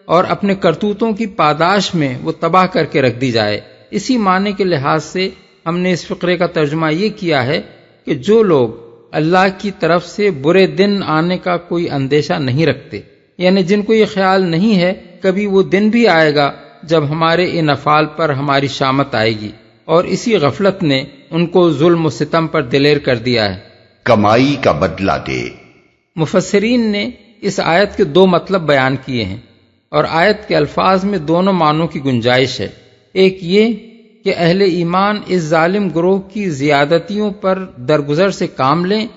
اور اپنے کرتوتوں کی پاداش میں وہ تباہ کر کے رکھ دی جائے. اسی معنی کے لحاظ سے ہم نے اس فقرے کا ترجمہ یہ کیا ہے کہ جو لوگ اللہ کی طرف سے برے دن آنے کا کوئی اندیشہ نہیں رکھتے، یعنی جن کو یہ خیال نہیں ہے کبھی وہ دن بھی آئے گا جب ہمارے ان افعال پر ہماری شامت آئے گی، اور اسی غفلت نے ان کو ظلم و ستم پر دلیر کر دیا ہے. کمائی کا بدلہ دے. مفسرین نے اس آیت کے دو مطلب بیان کیے ہیں اور آیت کے الفاظ میں دونوں معنوں کی گنجائش ہے. ایک یہ کہ اہل ایمان اس ظالم گروہ کی زیادتیوں پر درگزر سے کام لیں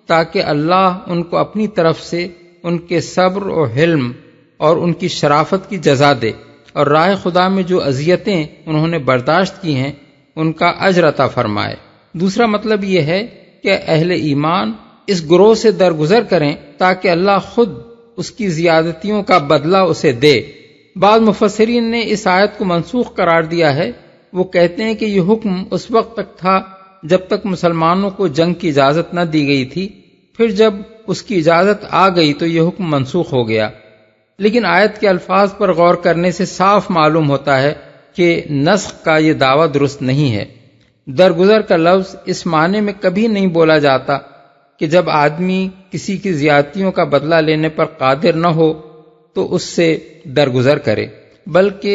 تاکہ اللہ ان کو اپنی طرف سے ان کے صبر و حلم اور ان کی شرافت کی جزا دے، اور راہ خدا میں جو اذیتیں انہوں نے برداشت کی ہیں ان کا اجر عطا فرمائے. دوسرا مطلب یہ ہے کہ اہل ایمان اس گروہ سے درگزر کریں تاکہ اللہ خود اس کی زیادتیوں کا بدلہ اسے دے. بعض مفسرین نے اس آیت کو منسوخ قرار دیا ہے. وہ کہتے ہیں کہ یہ حکم اس وقت تک تھا جب تک مسلمانوں کو جنگ کی اجازت نہ دی گئی تھی، پھر جب اس کی اجازت آ گئی تو یہ حکم منسوخ ہو گیا. لیکن آیت کے الفاظ پر غور کرنے سے صاف معلوم ہوتا ہے کہ نسخ کا یہ دعویٰ درست نہیں ہے۔ درگزر کا لفظ اس معنی میں کبھی نہیں بولا جاتا کہ جب آدمی کسی کی زیادتیوں کا بدلہ لینے پر قادر نہ ہو تو اس سے درگزر کرے، بلکہ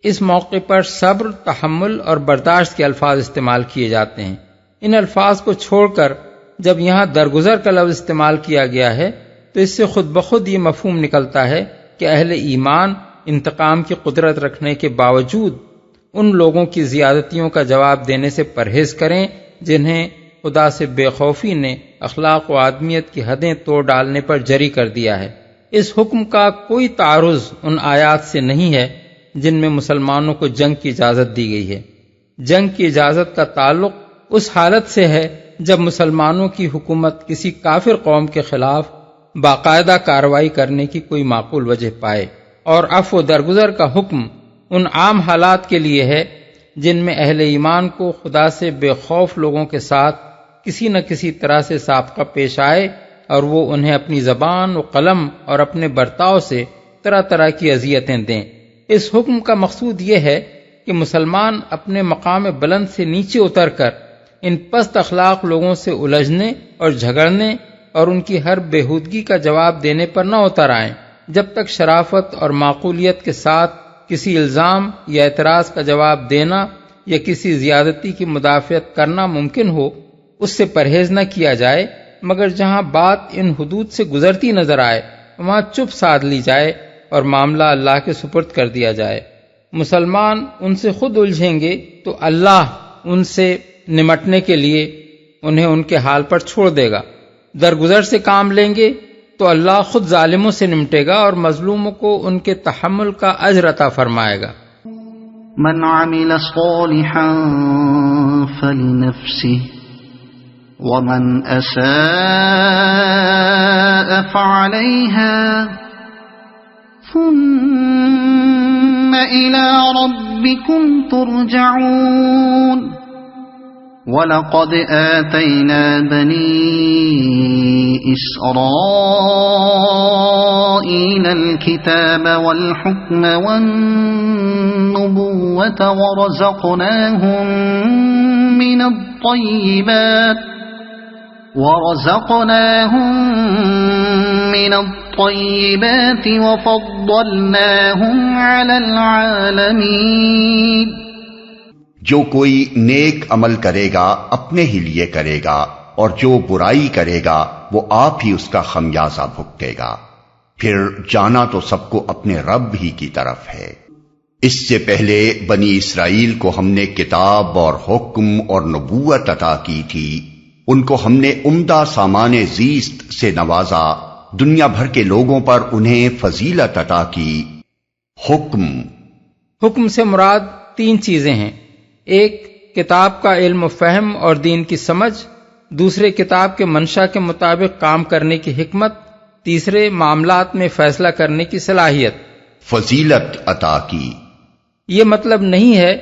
اس موقع پر صبر، تحمل اور برداشت کے الفاظ استعمال کیے جاتے ہیں۔ ان الفاظ کو چھوڑ کر جب یہاں درگزر کا لفظ استعمال کیا گیا ہے تو اس سے خود بخود یہ مفہوم نکلتا ہے کہ اہل ایمان انتقام کی قدرت رکھنے کے باوجود ان لوگوں کی زیادتیوں کا جواب دینے سے پرہیز کریں جنہیں خدا سے بے خوفی نے اخلاق و آدمیت کی حدیں توڑ ڈالنے پر جری کر دیا ہے۔ اس حکم کا کوئی تعارض ان آیات سے نہیں ہے جن میں مسلمانوں کو جنگ کی اجازت دی گئی ہے۔ جنگ کی اجازت کا تعلق اس حالت سے ہے جب مسلمانوں کی حکومت کسی کافر قوم کے خلاف باقاعدہ کارروائی کرنے کی کوئی معقول وجہ پائے، اور عفو درگزر کا حکم ان عام حالات کے لیے ہے جن میں اہل ایمان کو خدا سے بے خوف لوگوں کے ساتھ کسی نہ کسی طرح سے سابقہ پیش آئے اور وہ انہیں اپنی زبان و قلم اور اپنے برتاؤ سے طرح طرح کی اذیتیں دیں۔ اس حکم کا مقصود یہ ہے کہ مسلمان اپنے مقام بلند سے نیچے اتر کر ان پست اخلاق لوگوں سے الجھنے اور جھگڑنے اور ان کی ہر بےہودگی کا جواب دینے پر نہ اتر آئیں جب تک شرافت اور معقولیت کے ساتھ کسی الزام یا اعتراض کا جواب دینا یا کسی زیادتی کی مدافعت کرنا ممکن ہو اس سے پرہیز نہ کیا جائے، مگر جہاں بات ان حدود سے گزرتی نظر آئے وہاں چپ سادھ لی جائے اور معاملہ اللہ کے سپرد کر دیا جائے۔ مسلمان ان سے خود الجھیں گے تو اللہ ان سے نمٹنے کے لیے انہیں ان کے حال پر چھوڑ دے گا، درگزر سے کام لیں گے تو اللہ خود ظالموں سے نمٹے گا اور مظلوموں کو ان کے تحمل کا اجر عطا فرمائے گا۔ من عمل صالحا فلنفسه ومن اساء فعليها ثم الى ربكم ترجعون وَلَقَدْ آتَيْنَا بَنِي إِسْرَائِيلَ الْكِتَابَ وَالْحُكْمَ وَالنُّبُوَّةَ وَرَزَقْنَاهُمْ مِنَ الطَّيِّبَاتِ وَفَضَّلْنَاهُمْ عَلَى الْعَالَمِينَ۔ جو کوئی نیک عمل کرے گا اپنے ہی لیے کرے گا، اور جو برائی کرے گا وہ آپ ہی اس کا خمیازہ بھگتے گا، پھر جانا تو سب کو اپنے رب ہی کی طرف ہے۔ اس سے پہلے بنی اسرائیل کو ہم نے کتاب اور حکم اور نبوت عطا کی تھی، ان کو ہم نے عمدہ سامان زیست سے نوازا، دنیا بھر کے لوگوں پر انہیں فضیلت عطا کی۔ حکم سے مراد 3 چیزیں ہیں: ایک، کتاب کا علم و فہم اور دین کی سمجھ، دوسرے، کتاب کے منشا کے مطابق کام کرنے کی حکمت، تیسرے، معاملات میں فیصلہ کرنے کی صلاحیت۔ فضیلت عطا کی، یہ مطلب نہیں ہے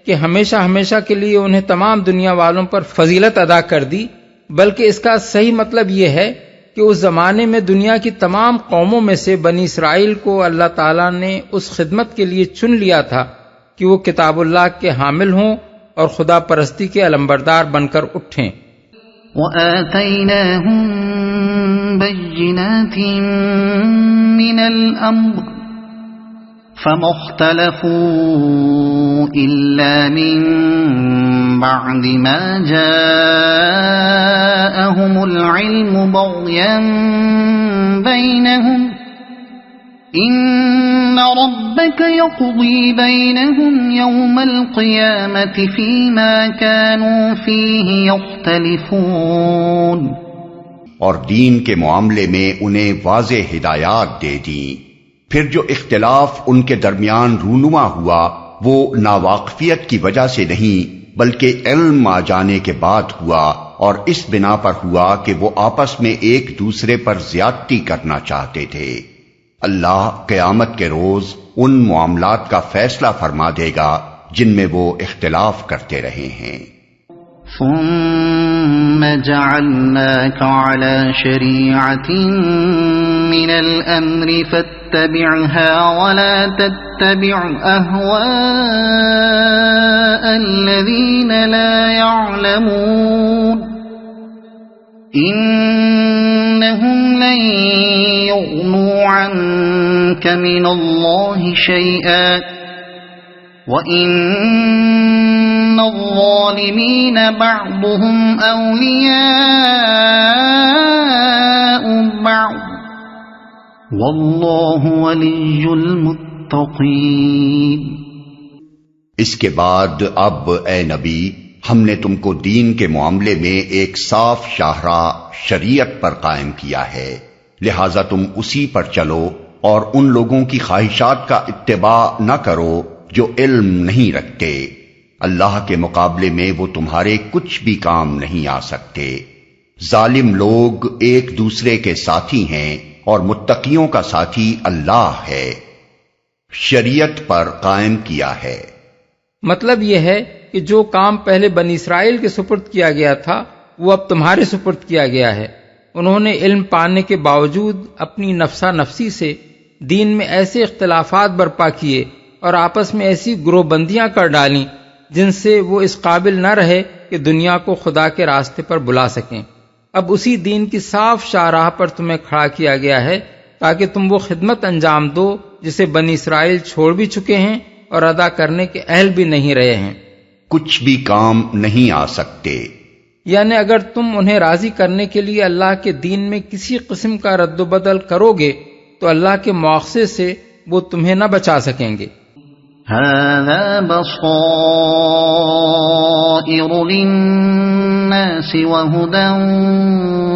کہ ہمیشہ ہمیشہ کے لیے انہیں تمام دنیا والوں پر فضیلت ادا کر دی، بلکہ اس کا صحیح مطلب یہ ہے کہ اس زمانے میں دنیا کی تمام قوموں میں سے بنی اسرائیل کو اللہ تعالیٰ نے اس خدمت کے لیے چن لیا تھا کہ وہ کتاب اللہ کے حامل ہوں اور خدا پرستی کے علمبردار بن کر اٹھیں۔ وَآتَيْنَاهُمْ بَيِّنَاتٍ مِّنَ الْأَمْرِ فَمَا اخْتَلَفُوا إِلَّا مِن بَعْدِ مَا جَاءَهُمُ الْعِلْمُ بَغْيًا بَيْنَهُمْ إِنَّ رَبَّكَ يَقْضِي بَيْنَهُمْ يَوْمَ الْقِيَامَةِ فِيمَا كَانُوا فِيهِ يَخْتَلِفُونَ۔ اور دین کے معاملے میں انہیں واضح ہدایات دے دیں، پھر جو اختلاف ان کے درمیان رونما ہوا وہ ناواقفیت کی وجہ سے نہیں بلکہ علم آ جانے کے بعد ہوا، اور اس بنا پر ہوا کہ وہ آپس میں ایک دوسرے پر زیادتی کرنا چاہتے تھے۔ اللہ قیامت کے روز ان معاملات کا فیصلہ فرما دے گا جن میں وہ اختلاف کرتے رہے ہیں۔ ثم جعلناك على شريعة من الأمر فاتبعها ولا تتبع أهواء الذين لا يعلمون إنهم لن يغنوا عنك من الله شيئا وَإِنَّ الظَّالِمِينَ بَعْضُهُمْ أَوْلِيَاءُ بَعْضٍ وَاللَّهُ وَلِيُّ الْمُتَّقِينَ۔ اس کے بعد اب اے نبی ہم نے تم کو دین کے معاملے میں ایک صاف شاہراہ شریعت پر قائم کیا ہے، لہذا تم اسی پر چلو اور ان لوگوں کی خواہشات کا اتباع نہ کرو جو علم نہیں رکھتے۔ اللہ کے مقابلے میں وہ تمہارے کچھ بھی کام نہیں آ سکتے۔ ظالم لوگ ایک دوسرے کے ساتھی ہیں اور متقیوں کا ساتھی اللہ ہے۔ شریعت پر قائم کیا ہے، مطلب یہ ہے کہ جو کام پہلے بنی اسرائیل کے سپرد کیا گیا تھا وہ اب تمہارے سپرد کیا گیا ہے۔ انہوں نے علم پانے کے باوجود اپنی نفسا نفسی سے دین میں ایسے اختلافات برپا کیے اور آپس میں ایسی گروہ بندیاں کر ڈالیں جن سے وہ اس قابل نہ رہے کہ دنیا کو خدا کے راستے پر بلا سکیں۔ اب اسی دین کی صاف شاہراہ پر تمہیں کھڑا کیا گیا ہے تاکہ تم وہ خدمت انجام دو جسے بنی اسرائیل چھوڑ بھی چکے ہیں اور ادا کرنے کے اہل بھی نہیں رہے ہیں۔ کچھ بھی کام نہیں آ سکتے، یعنی اگر تم انہیں راضی کرنے کے لیے اللہ کے دین میں کسی قسم کا رد و بدل کرو گے تو اللہ کے مواخذے سے وہ تمہیں نہ بچا سکیں گے۔ هذا بصائر للناس وهدى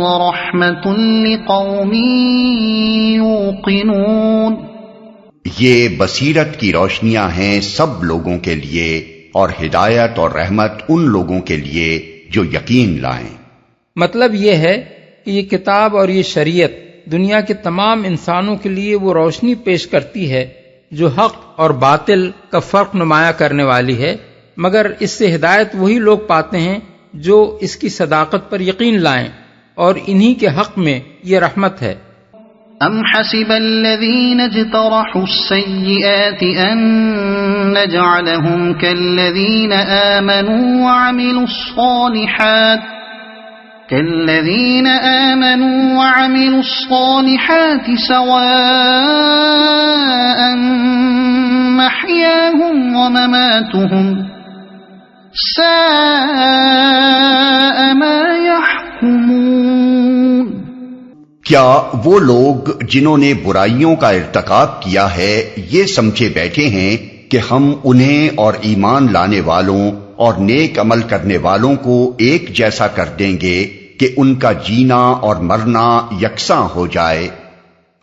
ورحمة لقوم يوقنون۔ یہ بصیرت کی روشنیاں ہیں سب لوگوں کے لیے اور ہدایت اور رحمت ان لوگوں کے لیے جو یقین لائیں۔ مطلب یہ ہے کہ یہ کتاب اور یہ شریعت دنیا کے تمام انسانوں کے لیے وہ روشنی پیش کرتی ہے جو حق اور باطل کا فرق نمایاں کرنے والی ہے، مگر اس سے ہدایت وہی لوگ پاتے ہیں جو اس کی صداقت پر یقین لائیں، اور انہی کے حق میں یہ رحمت ہے۔ ام حسب الذين اجترحوا السيئات ان نجعلهم كالذين آمنوا وعملوا الصالحات سواء محياهم ومماتهم ساء ما يحكمون۔ کیا وہ لوگ جنہوں نے برائیوں کا ارتکاب کیا ہے یہ سمجھے بیٹھے ہیں کہ ہم انہیں اور ایمان لانے والوں اور نیک عمل کرنے والوں کو ایک جیسا کر دیں گے کہ ان کا جینا اور مرنا یکساں ہو جائے؟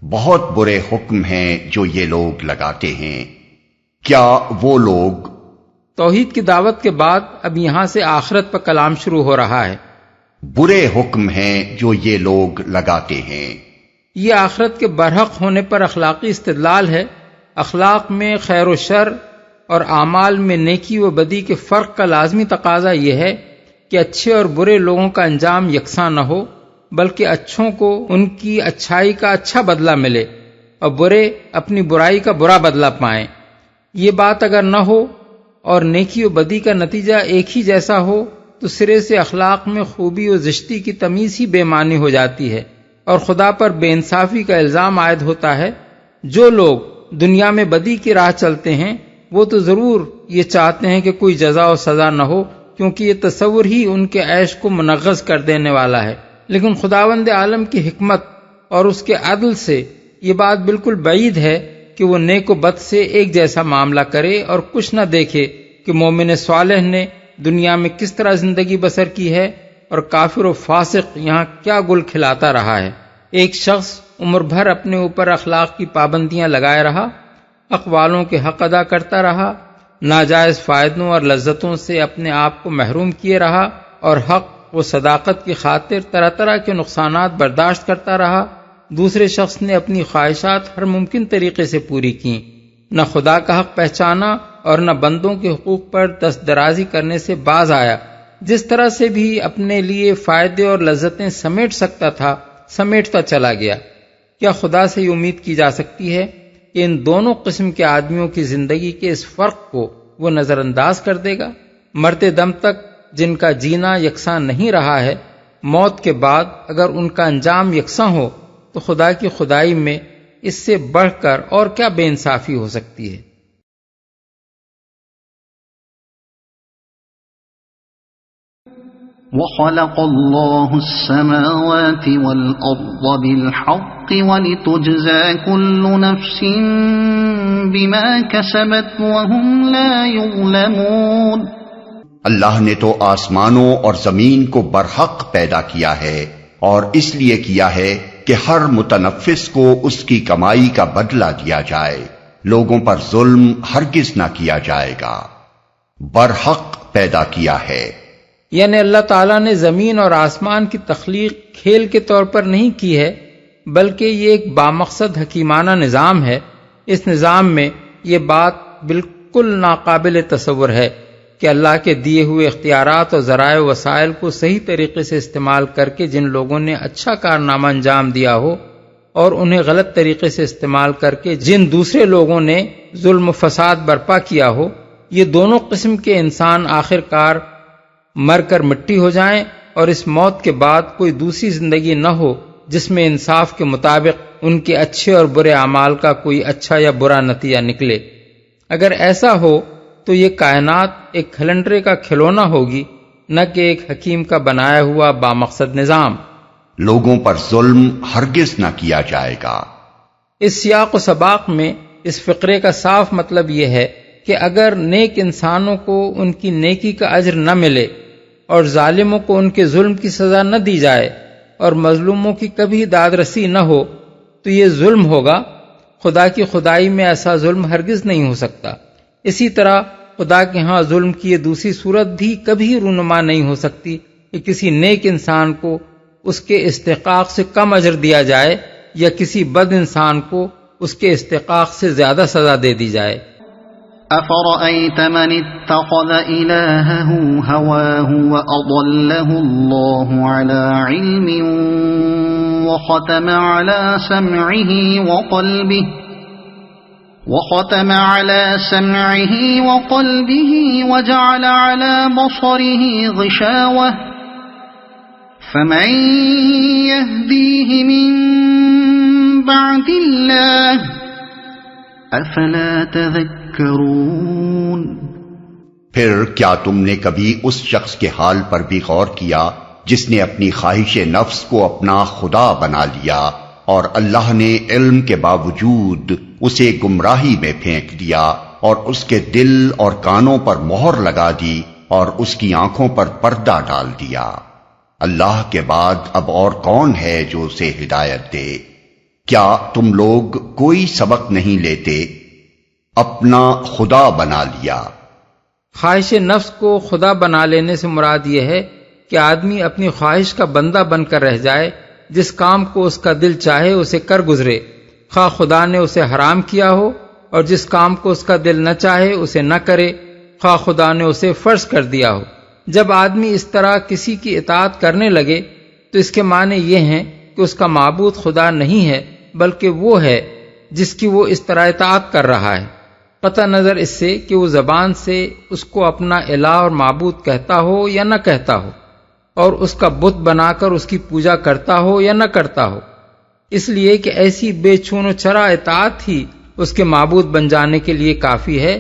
بہت برے حکم ہیں جو یہ لوگ لگاتے ہیں۔ کیا وہ لوگ؟ توحید کی دعوت کے بعد اب یہاں سے آخرت پر کلام شروع ہو رہا ہے۔ برے حکم ہیں جو یہ لوگ لگاتے ہیں۔ یہ آخرت کے برحق ہونے پر اخلاقی استدلال ہے۔ اخلاق میں خیر و شر اور اعمال میں نیکی و بدی کے فرق کا لازمی تقاضا یہ ہے کہ اچھے اور برے لوگوں کا انجام یکساں نہ ہو، بلکہ اچھوں کو ان کی اچھائی کا اچھا بدلہ ملے اور برے اپنی برائی کا برا بدلہ پائیں۔ یہ بات اگر نہ ہو اور نیکی و بدی کا نتیجہ ایک ہی جیسا ہو تو سرے سے اخلاق میں خوبی و زشتی کی تمیز ہی بے معنی ہو جاتی ہے اور خدا پر بے انصافی کا الزام عائد ہوتا ہے۔ جو لوگ دنیا میں بدی کی راہ چلتے ہیں وہ تو ضرور یہ چاہتے ہیں کہ کوئی جزا و سزا نہ ہو، کیونکہ یہ تصور ہی ان کے عیش کو منغص کر دینے والا ہے، لیکن خداوند عالم کی حکمت اور اس کے عدل سے یہ بات بالکل بعید ہے کہ وہ نیک و بد سے ایک جیسا معاملہ کرے اور کچھ نہ دیکھے کہ مومن صالح نے دنیا میں کس طرح زندگی بسر کی ہے اور کافر و فاسق یہاں کیا گل کھلاتا رہا ہے۔ ایک شخص عمر بھر اپنے اوپر اخلاق کی پابندیاں لگائے رہا، حق والوں کے حق ادا کرتا رہا، ناجائز فائدوں اور لذتوں سے اپنے آپ کو محروم کیے رہا اور حق و صداقت کی خاطر طرح طرح کے نقصانات برداشت کرتا رہا۔ دوسرے شخص نے اپنی خواہشات ہر ممکن طریقے سے پوری کیں، نہ خدا کا حق پہچانا اور نہ بندوں کے حقوق پر دست درازی کرنے سے باز آیا۔ جس طرح سے بھی اپنے لیے فائدے اور لذتیں سمیٹ سکتا تھا سمیٹتا چلا گیا۔ کیا خدا سے یہ امید کی جا سکتی ہے کہ ان دونوں قسم کے آدمیوں کی زندگی کے اس فرق کو وہ نظر انداز کر دے گا؟ مرتے دم تک جن کا جینا یکساں نہیں رہا ہے، موت کے بعد اگر ان کا انجام یکساں ہو تو خدا کی خدائی میں اس سے بڑھ کر اور کیا بے انصافی ہو سکتی ہے؟ وَخَلَقَ اللَّهُ السَّمَاوَاتِ وَالْأَرْضَ بِالْحَقِّ وَلِتُجْزَى كُلُّ نَفْسٍ بِمَا كَسَبَتْ وَهُمْ لَا يُظْلَمُونَ۔ اللہ نے تو آسمانوں اور زمین کو برحق پیدا کیا ہے، اور اس لیے کیا ہے کہ ہر متنفس کو اس کی کمائی کا بدلہ دیا جائے، لوگوں پر ظلم ہرگز نہ کیا جائے گا۔ برحق پیدا کیا ہے، یعنی اللہ تعالیٰ نے زمین اور آسمان کی تخلیق کھیل کے طور پر نہیں کی ہے، بلکہ یہ ایک بامقصد حکیمانہ نظام ہے۔ اس نظام میں یہ بات بالکل ناقابل تصور ہے کہ اللہ کے دیے ہوئے اختیارات اور ذرائع و وسائل کو صحیح طریقے سے استعمال کر کے جن لوگوں نے اچھا کارنامہ انجام دیا ہو، اور انہیں غلط طریقے سے استعمال کر کے جن دوسرے لوگوں نے ظلم و فساد برپا کیا ہو، یہ دونوں قسم کے انسان آخر کار مر کر مٹی ہو جائیں، اور اس موت کے بعد کوئی دوسری زندگی نہ ہو جس میں انصاف کے مطابق ان کے اچھے اور برے اعمال کا کوئی اچھا یا برا نتیجہ نکلے۔ اگر ایسا ہو تو یہ کائنات ایک کھلنڈرے کا کھلونا ہوگی، نہ کہ ایک حکیم کا بنایا ہوا بامقصد نظام۔ لوگوں پر ظلم ہرگز نہ کیا جائے گا۔ اس سیاق و سباق میں اس فقرے کا صاف مطلب یہ ہے کہ اگر نیک انسانوں کو ان کی نیکی کا اجر نہ ملے، اور ظالموں کو ان کے ظلم کی سزا نہ دی جائے، اور مظلوموں کی کبھی داد رسی نہ ہو، تو یہ ظلم ہوگا۔ خدا کی خدائی میں ایسا ظلم ہرگز نہیں ہو سکتا۔ اسی طرح خدا کے ہاں ظلم کی یہ دوسری صورت بھی کبھی رونما نہیں ہو سکتی کہ کسی نیک انسان کو اس کے استحقاق سے کم اجر دیا جائے، یا کسی بد انسان کو اس کے استحقاق سے زیادہ سزا دے دی جائے۔ أَفَرَأَيْتَ مَنِ اتَّخَذَ إِلَٰهَهُ هَوَاهُ وَأَضَلَّهُ اللَّهُ عَلَىٰ عِلْمٍ وَخَتَمَ عَلَىٰ سَمْعِهِ وَقَلْبِهِ وَجَعَلَ عَلَىٰ بَصَرِهِ غِشَاوَةً فَمَن يَهْدِيهِ مِن بَعْدِ اللَّهِ أَفَلَا تَذَكَّرُونَ۔ پھر کیا تم نے کبھی اس شخص کے حال پر بھی غور کیا جس نے اپنی خواہش نفس کو اپنا خدا بنا لیا، اور اللہ نے علم کے باوجود اسے گمراہی میں پھینک دیا، اور اس کے دل اور کانوں پر مہر لگا دی، اور اس کی آنکھوں پر پردہ ڈال دیا۔ اللہ کے بعد اب اور کون ہے جو اسے ہدایت دے؟ کیا تم لوگ کوئی سبق نہیں لیتے؟ اپنا خدا بنا لیا۔ خواہش نفس کو خدا بنا لینے سے مراد یہ ہے کہ آدمی اپنی خواہش کا بندہ بن کر رہ جائے، جس کام کو اس کا دل چاہے اسے کر گزرے، خواہ خدا نے اسے حرام کیا ہو، اور جس کام کو اس کا دل نہ چاہے اسے نہ کرے، خواہ خدا نے اسے فرض کر دیا ہو۔ جب آدمی اس طرح کسی کی اطاعت کرنے لگے تو اس کے معنی یہ ہیں کہ اس کا معبود خدا نہیں ہے، بلکہ وہ ہے جس کی وہ اس طرح اطاعت کر رہا ہے، قطع نظر اس سے کہ وہ زبان سے اس کو اپنا الہ اور معبود کہتا ہو یا نہ کہتا ہو، اور اس کا بت بنا کر اس کی پوجا کرتا ہو یا نہ کرتا ہو، اس لیے کہ ایسی بے چون و چرا اطاعت ہی اس کے معبود بن جانے کے لیے کافی ہے۔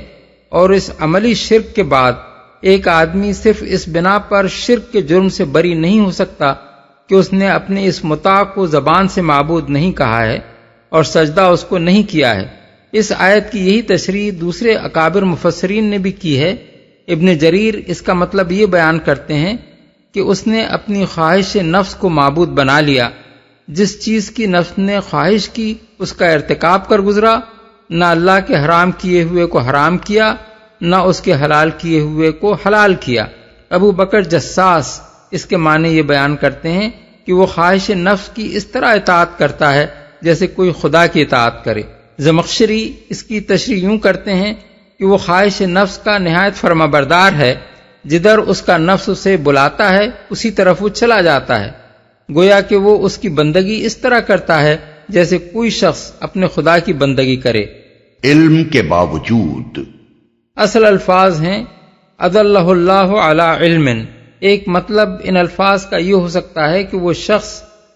اور اس عملی شرک کے بعد ایک آدمی صرف اس بنا پر شرک کے جرم سے بری نہیں ہو سکتا کہ اس نے اپنے اس مطاع کو زبان سے معبود نہیں کہا ہے اور سجدہ اس کو نہیں کیا ہے۔ اس آیت کی یہی تشریح دوسرے اکابر مفسرین نے بھی کی ہے۔ ابن جریر اس کا مطلب یہ بیان کرتے ہیں کہ اس نے اپنی خواہش نفس کو معبود بنا لیا، جس چیز کی نفس نے خواہش کی اس کا ارتکاب کر گزرا، نہ اللہ کے حرام کیے ہوئے کو حرام کیا، نہ اس کے حلال کیے ہوئے کو حلال کیا۔ ابو بکر جساس اس کے معنی یہ بیان کرتے ہیں کہ وہ خواہش نفس کی اس طرح اطاعت کرتا ہے جیسے کوئی خدا کی اطاعت کرے۔ زمخشری اس کی تشریح یوں کرتے ہیں کہ وہ خواہش نفس کا نہایت فرما بردار ہے، جدھر اس کا نفس اسے بلاتا ہے اسی طرف وہ چلا جاتا ہے، گویا کہ وہ اس کی بندگی اس طرح کرتا ہے جیسے کوئی شخص اپنے خدا کی بندگی کرے۔ علم کے باوجود۔ اصل الفاظ ہیں اضلہ اللہ علی علم۔ ایک مطلب ان الفاظ کا یہ ہو سکتا ہے کہ وہ شخص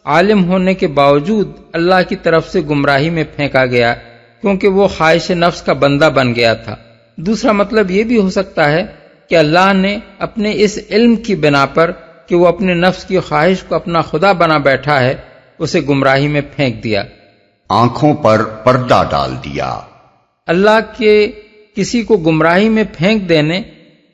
عالم ہونے کے باوجود اللہ کی طرف سے گمراہی میں پھینکا گیا کیونکہ وہ خواہش نفس کا بندہ بن گیا تھا۔ دوسرا مطلب یہ بھی ہو سکتا ہے کہ اللہ نے اپنے اس علم کی بنا پر کہ وہ اپنے نفس کی خواہش کو اپنا خدا بنا بیٹھا ہے اسے گمراہی میں پھینک دیا، آنکھوں پر پردہ ڈال دیا۔ اللہ کے کسی کو گمراہی میں پھینک دینے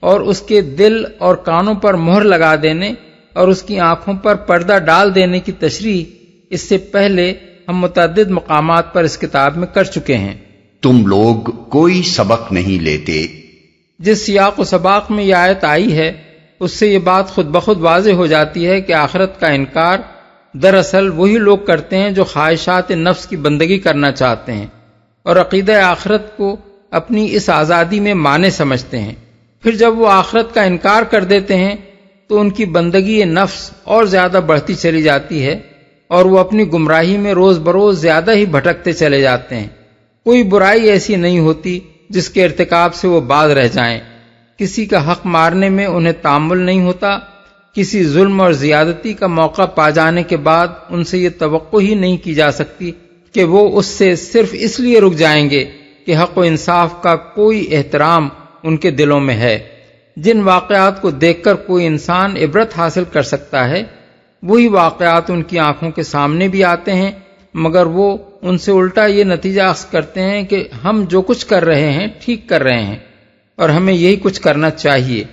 اور اس کے دل اور کانوں پر مہر لگا دینے اور اس کی آنکھوں پر پردہ ڈال دینے کی تشریح اس سے پہلے ہم متعدد مقامات پر اس کتاب میں کر چکے ہیں۔ تم لوگ کوئی سبق نہیں لیتے۔ جس سیاق و سباق میں یہ آیت آئی ہے اس سے یہ بات خود بخود واضح ہو جاتی ہے کہ آخرت کا انکار دراصل وہی لوگ کرتے ہیں جو خواہشات نفس کی بندگی کرنا چاہتے ہیں اور عقیدہ آخرت کو اپنی اس آزادی میں مانے سمجھتے ہیں۔ پھر جب وہ آخرت کا انکار کر دیتے ہیں تو ان کی بندگی نفس اور زیادہ بڑھتی چلی جاتی ہے اور وہ اپنی گمراہی میں روز بروز زیادہ ہی بھٹکتے چلے جاتے ہیں۔ کوئی برائی ایسی نہیں ہوتی جس کے ارتکاب سے وہ باز رہ جائیں، کسی کا حق مارنے میں انہیں تامل نہیں ہوتا، کسی ظلم اور زیادتی کا موقع پا جانے کے بعد ان سے یہ توقع ہی نہیں کی جا سکتی کہ وہ اس سے صرف اس لیے رک جائیں گے کہ حق و انصاف کا کوئی احترام ان کے دلوں میں ہے۔ جن واقعات کو دیکھ کر کوئی انسان عبرت حاصل کر سکتا ہے وہی واقعات ان کی آنکھوں کے سامنے بھی آتے ہیں، مگر وہ ان سے الٹا یہ نتیجہ اخذ کرتے ہیں کہ ہم جو کچھ کر رہے ہیں ٹھیک کر رہے ہیں اور ہمیں یہی کچھ کرنا چاہیے۔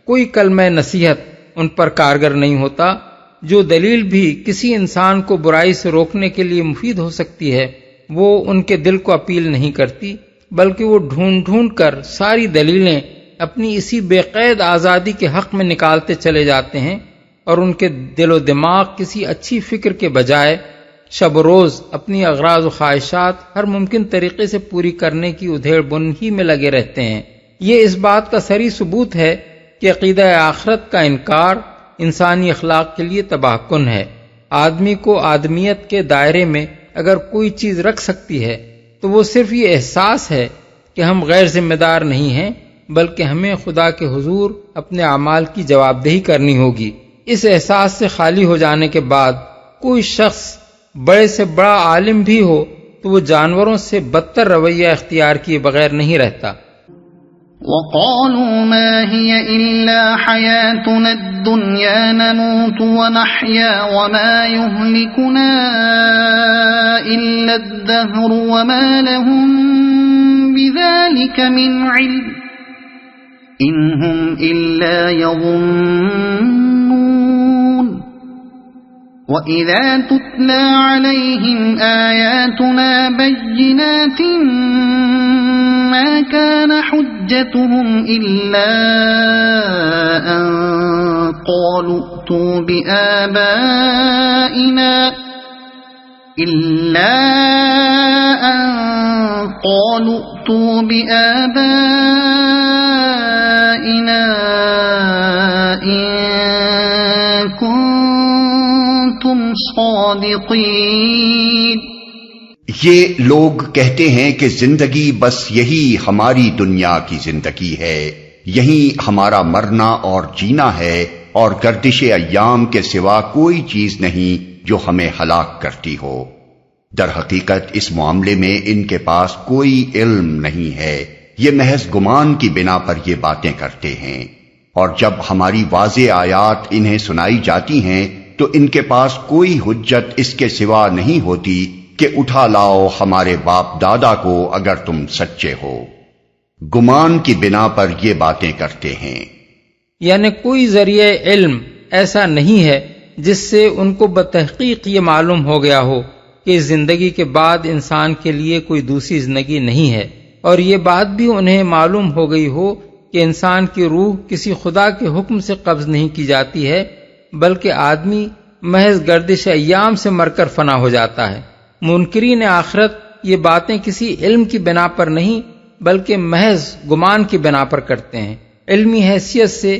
کوئی کلمہ نصیحت ان پر کارگر نہیں ہوتا۔ جو دلیل بھی کسی انسان کو برائی سے روکنے کے لیے مفید ہو سکتی ہے وہ ان کے دل کو اپیل نہیں کرتی، بلکہ وہ ڈھونڈ ڈھونڈ کر ساری دلیلیں اپنی اسی بے قید آزادی کے حق میں نکالتے چلے جاتے ہیں اور ان کے دل و دماغ کسی اچھی فکر کے بجائے شب و روز اپنی اغراض و خواہشات ہر ممکن طریقے سے پوری کرنے کی ادھیڑ بن ہی میں لگے رہتے ہیں۔ یہ اس بات کا صریح ثبوت ہے کہ عقیدہ آخرت کا انکار انسانی اخلاق کے لیے تباہ کن ہے۔ آدمی کو آدمیت کے دائرے میں اگر کوئی چیز رکھ سکتی ہے تو وہ صرف یہ احساس ہے کہ ہم غیر ذمہ دار نہیں ہیں، بلکہ ہمیں خدا کے حضور اپنے اعمال کی جواب دہی کرنی ہوگی۔ اس احساس سے خالی ہو جانے کے بعد کوئی شخص بڑے سے بڑا عالم بھی ہو تو وہ جانوروں سے بدتر رویہ اختیار کیے بغیر نہیں رہتا۔ وَقَالُوا مَا هِيَ إِلَّا حَيَاتُنَا الدُّنْيَا نَمُوتُ وَنَحْيَا وَمَا يُهْلِكُنَا إِلَّا الدَّهْرُ وَمَا لَهُم بِذَلِكَ مِنْ عِلْمٍ إِنْ هُمْ إِلَّا يَظُنُّونَ وَإِذَا تُتْلَى عَلَيْهِمْ آيَاتُنَا بَيِّنَاتٍ مَا كَانَ حُجَّتُهُمْ إِلَّا أَن قَالُوا ائْتُوا بِآبَائِنَا إِن كُنتُمْ صَادِقِينَ۔ یہ لوگ کہتے ہیں کہ زندگی بس یہی ہماری دنیا کی زندگی ہے، یہی ہمارا مرنا اور جینا ہے، اور گردش ایام کے سوا کوئی چیز نہیں جو ہمیں ہلاک کرتی ہو۔ در حقیقت اس معاملے میں ان کے پاس کوئی علم نہیں ہے، یہ محض گمان کی بنا پر یہ باتیں کرتے ہیں، اور جب ہماری واضح آیات انہیں سنائی جاتی ہیں تو ان کے پاس کوئی حجت اس کے سوا نہیں ہوتی کہ اٹھا لاؤ ہمارے باپ دادا کو اگر تم سچے ہو۔ گمان کی بنا پر یہ باتیں کرتے ہیں، یعنی کوئی ذریعہ علم ایسا نہیں ہے جس سے ان کو بتحقیق یہ معلوم ہو گیا ہو کہ زندگی کے بعد انسان کے لیے کوئی دوسری زندگی نہیں ہے، اور یہ بات بھی انہیں معلوم ہو گئی ہو کہ انسان کی روح کسی خدا کے حکم سے قبض نہیں کی جاتی ہے، بلکہ آدمی محض گردش ایام سے مر کر فنا ہو جاتا ہے۔ منکرین آخرت یہ باتیں کسی علم کی بنا پر نہیں بلکہ محض گمان کی بنا پر کرتے ہیں۔ علمی حیثیت سے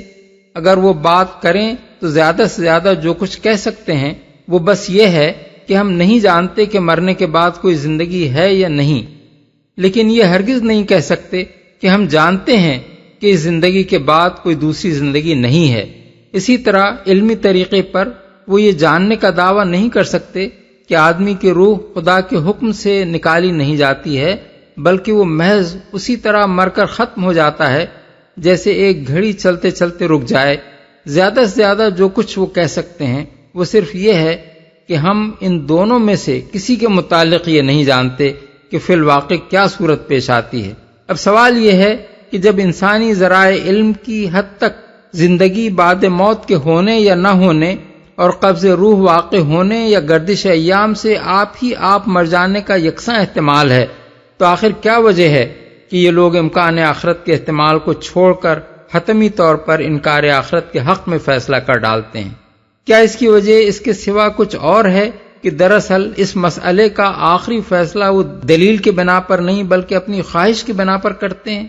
اگر وہ بات کریں تو زیادہ سے زیادہ جو کچھ کہہ سکتے ہیں وہ بس یہ ہے کہ ہم نہیں جانتے کہ مرنے کے بعد کوئی زندگی ہے یا نہیں۔ لیکن یہ ہرگز نہیں کہہ سکتے کہ ہم جانتے ہیں کہ اس زندگی کے بعد کوئی دوسری زندگی نہیں ہے۔ اسی طرح علمی طریقے پر وہ یہ جاننے کا دعویٰ نہیں کر سکتے کہ آدمی کی روح خدا کے حکم سے نکالی نہیں جاتی ہے، بلکہ وہ محض اسی طرح مر کر ختم ہو جاتا ہے جیسے ایک گھڑی چلتے چلتے رک جائے۔ زیادہ سے زیادہ جو کچھ وہ کہہ سکتے ہیں وہ صرف یہ ہے کہ ہم ان دونوں میں سے کسی کے متعلق یہ نہیں جانتے کہ فی الواقع کیا صورت پیش آتی ہے۔ اب سوال یہ ہے کہ جب انسانی ذرائع علم کی حد تک زندگی بعد موت کے ہونے یا نہ ہونے اور قبض روح واقع ہونے یا گردش ایام سے آپ مر جانے کا یکساں احتمال ہے، تو آخر کیا وجہ ہے کہ یہ لوگ امکان آخرت کے احتمال کو چھوڑ کر حتمی طور پر انکار آخرت کے حق میں فیصلہ کر ڈالتے ہیں؟ کیا اس کی وجہ اس کے سوا کچھ اور ہے کہ دراصل اس مسئلے کا آخری فیصلہ وہ دلیل کے بنا پر نہیں بلکہ اپنی خواہش کی بنا پر کرتے ہیں؟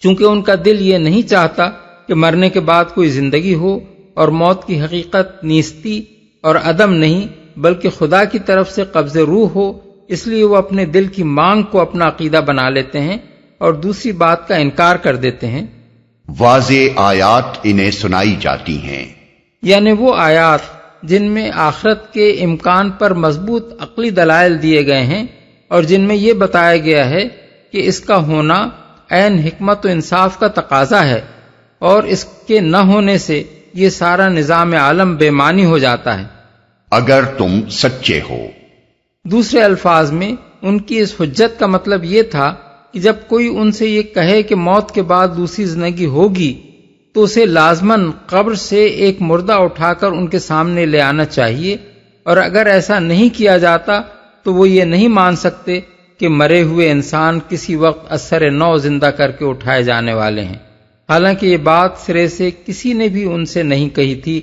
چونکہ ان کا دل یہ نہیں چاہتا کہ مرنے کے بعد کوئی زندگی ہو، اور موت کی حقیقت نیستی اور عدم نہیں بلکہ خدا کی طرف سے قبض روح ہو، اس لیے وہ اپنے دل کی مانگ کو اپنا عقیدہ بنا لیتے ہیں اور دوسری بات کا انکار کر دیتے ہیں۔ واضح آیات انہیں سنائی جاتی ہیں، یعنی وہ آیات جن میں آخرت کے امکان پر مضبوط عقلی دلائل دیے گئے ہیں اور جن میں یہ بتایا گیا ہے کہ اس کا ہونا عین حکمت و انصاف کا تقاضا ہے اور اس کے نہ ہونے سے یہ سارا نظام عالم بے معنی ہو جاتا ہے۔ اگر تم سچے ہو۔ دوسرے الفاظ میں ان کی اس حجت کا مطلب یہ تھا کہ جب کوئی ان سے یہ کہے کہ موت کے بعد دوسری زندگی ہوگی تو اسے لازماً قبر سے ایک مردہ اٹھا کر ان کے سامنے لے آنا چاہیے، اور اگر ایسا نہیں کیا جاتا تو وہ یہ نہیں مان سکتے کہ مرے ہوئے انسان کسی وقت اثر نو زندہ کر کے اٹھائے جانے والے ہیں۔ حالانکہ یہ بات سرے سے کسی نے بھی ان سے نہیں کہی تھی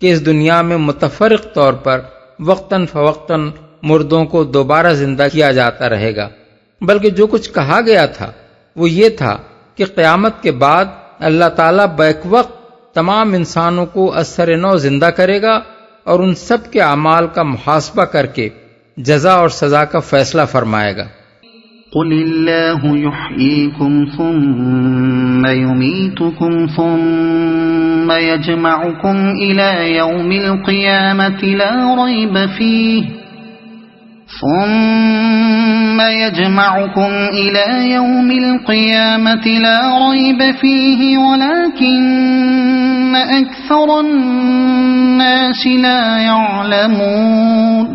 کہ اس دنیا میں متفرق طور پر وقتاً فوقتاً مردوں کو دوبارہ زندہ کیا جاتا رہے گا، بلکہ جو کچھ کہا گیا تھا وہ یہ تھا کہ قیامت کے بعد اللہ تعالیٰ بیک وقت تمام انسانوں کو اثر نو زندہ کرے گا اور ان سب کے اعمال کا محاسبہ کر کے جزا اور سزا کا فیصلہ فرمائے گا۔ قل اللہ یحییکم ثم یمیتکم ثم یجمعکم الی یوم القیامة لا ریب فیہ ثم يجمعكم إلى يوم القيامة لا ريب فيه ولكن أكثر الناس لا يعلمون۔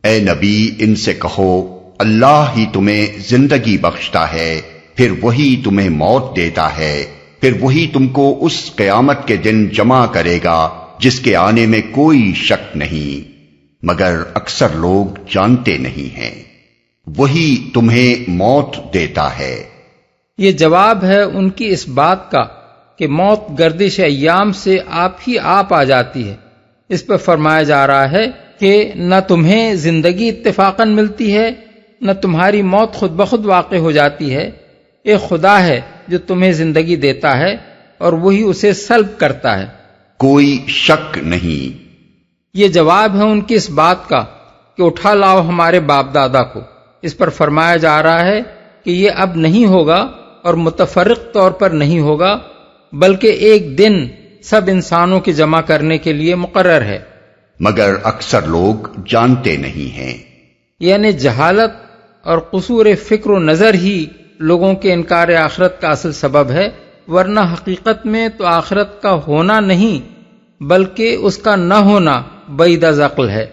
اے نبی ان سے کہو اللہ ہی تمہیں زندگی بخشتا ہے، پھر وہی تمہیں موت دیتا ہے، پھر وہی تم کو اس قیامت کے دن جمع کرے گا جس کے آنے میں کوئی شک نہیں، مگر اکثر لوگ جانتے نہیں ہیں۔ وہی تمہیں موت دیتا ہے۔ یہ جواب ہے ان کی اس بات کا کہ موت گردش ایام سے آپ آ جاتی ہے۔ اس پر فرمایا جا رہا ہے کہ نہ تمہیں زندگی اتفاقاً ملتی ہے نہ تمہاری موت خود بخود واقع ہو جاتی ہے۔ ایک خدا ہے جو تمہیں زندگی دیتا ہے اور وہی اسے سلب کرتا ہے، کوئی شک نہیں۔ یہ جواب ہے ان کی اس بات کا کہ اٹھا لاؤ ہمارے باپ دادا کو۔ اس پر فرمایا جا رہا ہے کہ یہ اب نہیں ہوگا اور متفرق طور پر نہیں ہوگا، بلکہ ایک دن سب انسانوں کی جمع کرنے کے لیے مقرر ہے، مگر اکثر لوگ جانتے نہیں ہیں۔ یعنی جہالت اور قصور فکر و نظر ہی لوگوں کے انکار آخرت کا اصل سبب ہے، ورنہ حقیقت میں تو آخرت کا ہونا نہیں بلکہ اس کا نہ ہونا بعید از عقل ہے۔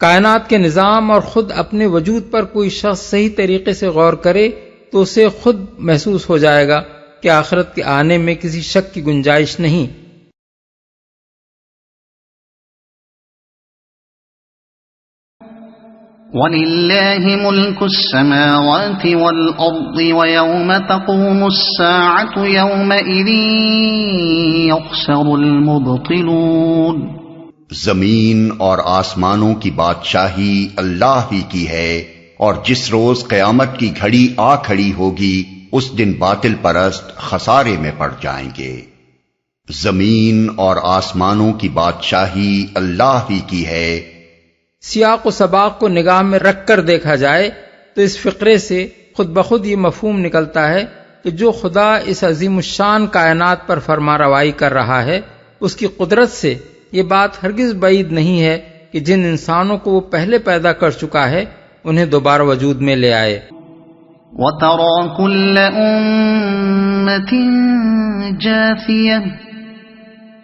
کائنات کے نظام اور خود اپنے وجود پر کوئی شخص صحیح طریقے سے غور کرے تو اسے خود محسوس ہو جائے گا کہ آخرت کے آنے میں کسی شک کی گنجائش نہیں۔ وَلِلَّهِ مُلْكُ السَّمَاوَاتِ وَالْأَرْضِ وَيَوْمَ تَقُومُ السَّاعَةُ يَوْمَئِذٍ يَخْسَرُ الْمُبْطِلُونَ۔ زمین اور آسمانوں کی بادشاہی اللہ ہی کی ہے، اور جس روز قیامت کی گھڑی آ کھڑی ہوگی اس دن باطل پرست خسارے میں پڑ جائیں گے۔ زمین اور آسمانوں کی بادشاہی اللہ ہی کی ہے۔ سیاق و سباق کو نگاہ میں رکھ کر دیکھا جائے تو اس فقرے سے خود بخود یہ مفہوم نکلتا ہے کہ جو خدا اس عظیم الشان کائنات پر فرما روائی کر رہا ہے، اس کی قدرت سے یہ بات ہرگز بعید نہیں ہے کہ جن انسانوں کو وہ پہلے پیدا کر چکا ہے انہیں دوبارہ وجود میں لے آئے۔ وَتَرَى كُلَّ أُمَّةٍ جَاثِيَةً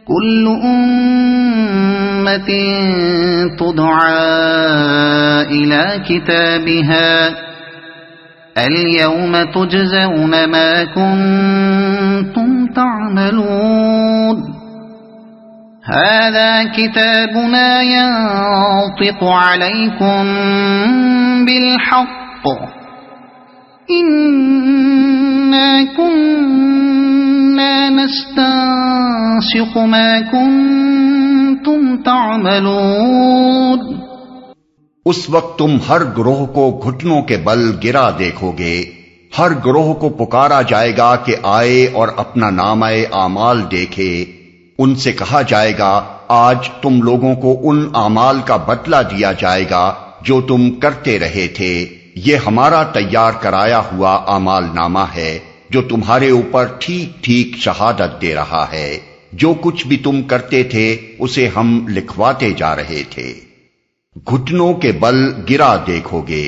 كُلُّ أُمَّةٍ تُدْعَى إِلَى كِتَابِهَا الْيَوْمَ تُجْزَوْنَ مَا كُنتُمْ تَعْمَلُونَ هَذَا كِتَابُنَا يَنطِقُ عَلَيْكُمْ بِالْحَقِّ إِنَّا كُنَّا نَسْتَنسِخُ مَا كُنتُمْ تَعْمَلُونَ۔ اس وقت تم ہر گروہ کو گھٹنوں کے بل گرا دیکھو گے، ہر گروہ کو پکارا جائے گا کہ آئے اور اپنا نامہ اعمال دیکھے۔ ان سے کہا جائے گا آج تم لوگوں کو ان اعمال کا بدلہ دیا جائے گا جو تم کرتے رہے تھے، یہ ہمارا تیار کرایا ہوا اعمال نامہ ہے جو تمہارے اوپر ٹھیک ٹھیک شہادت دے رہا ہے، جو کچھ بھی تم کرتے تھے اسے ہم لکھواتے جا رہے تھے۔ گھٹنوں کے بل گرا دیکھو گے،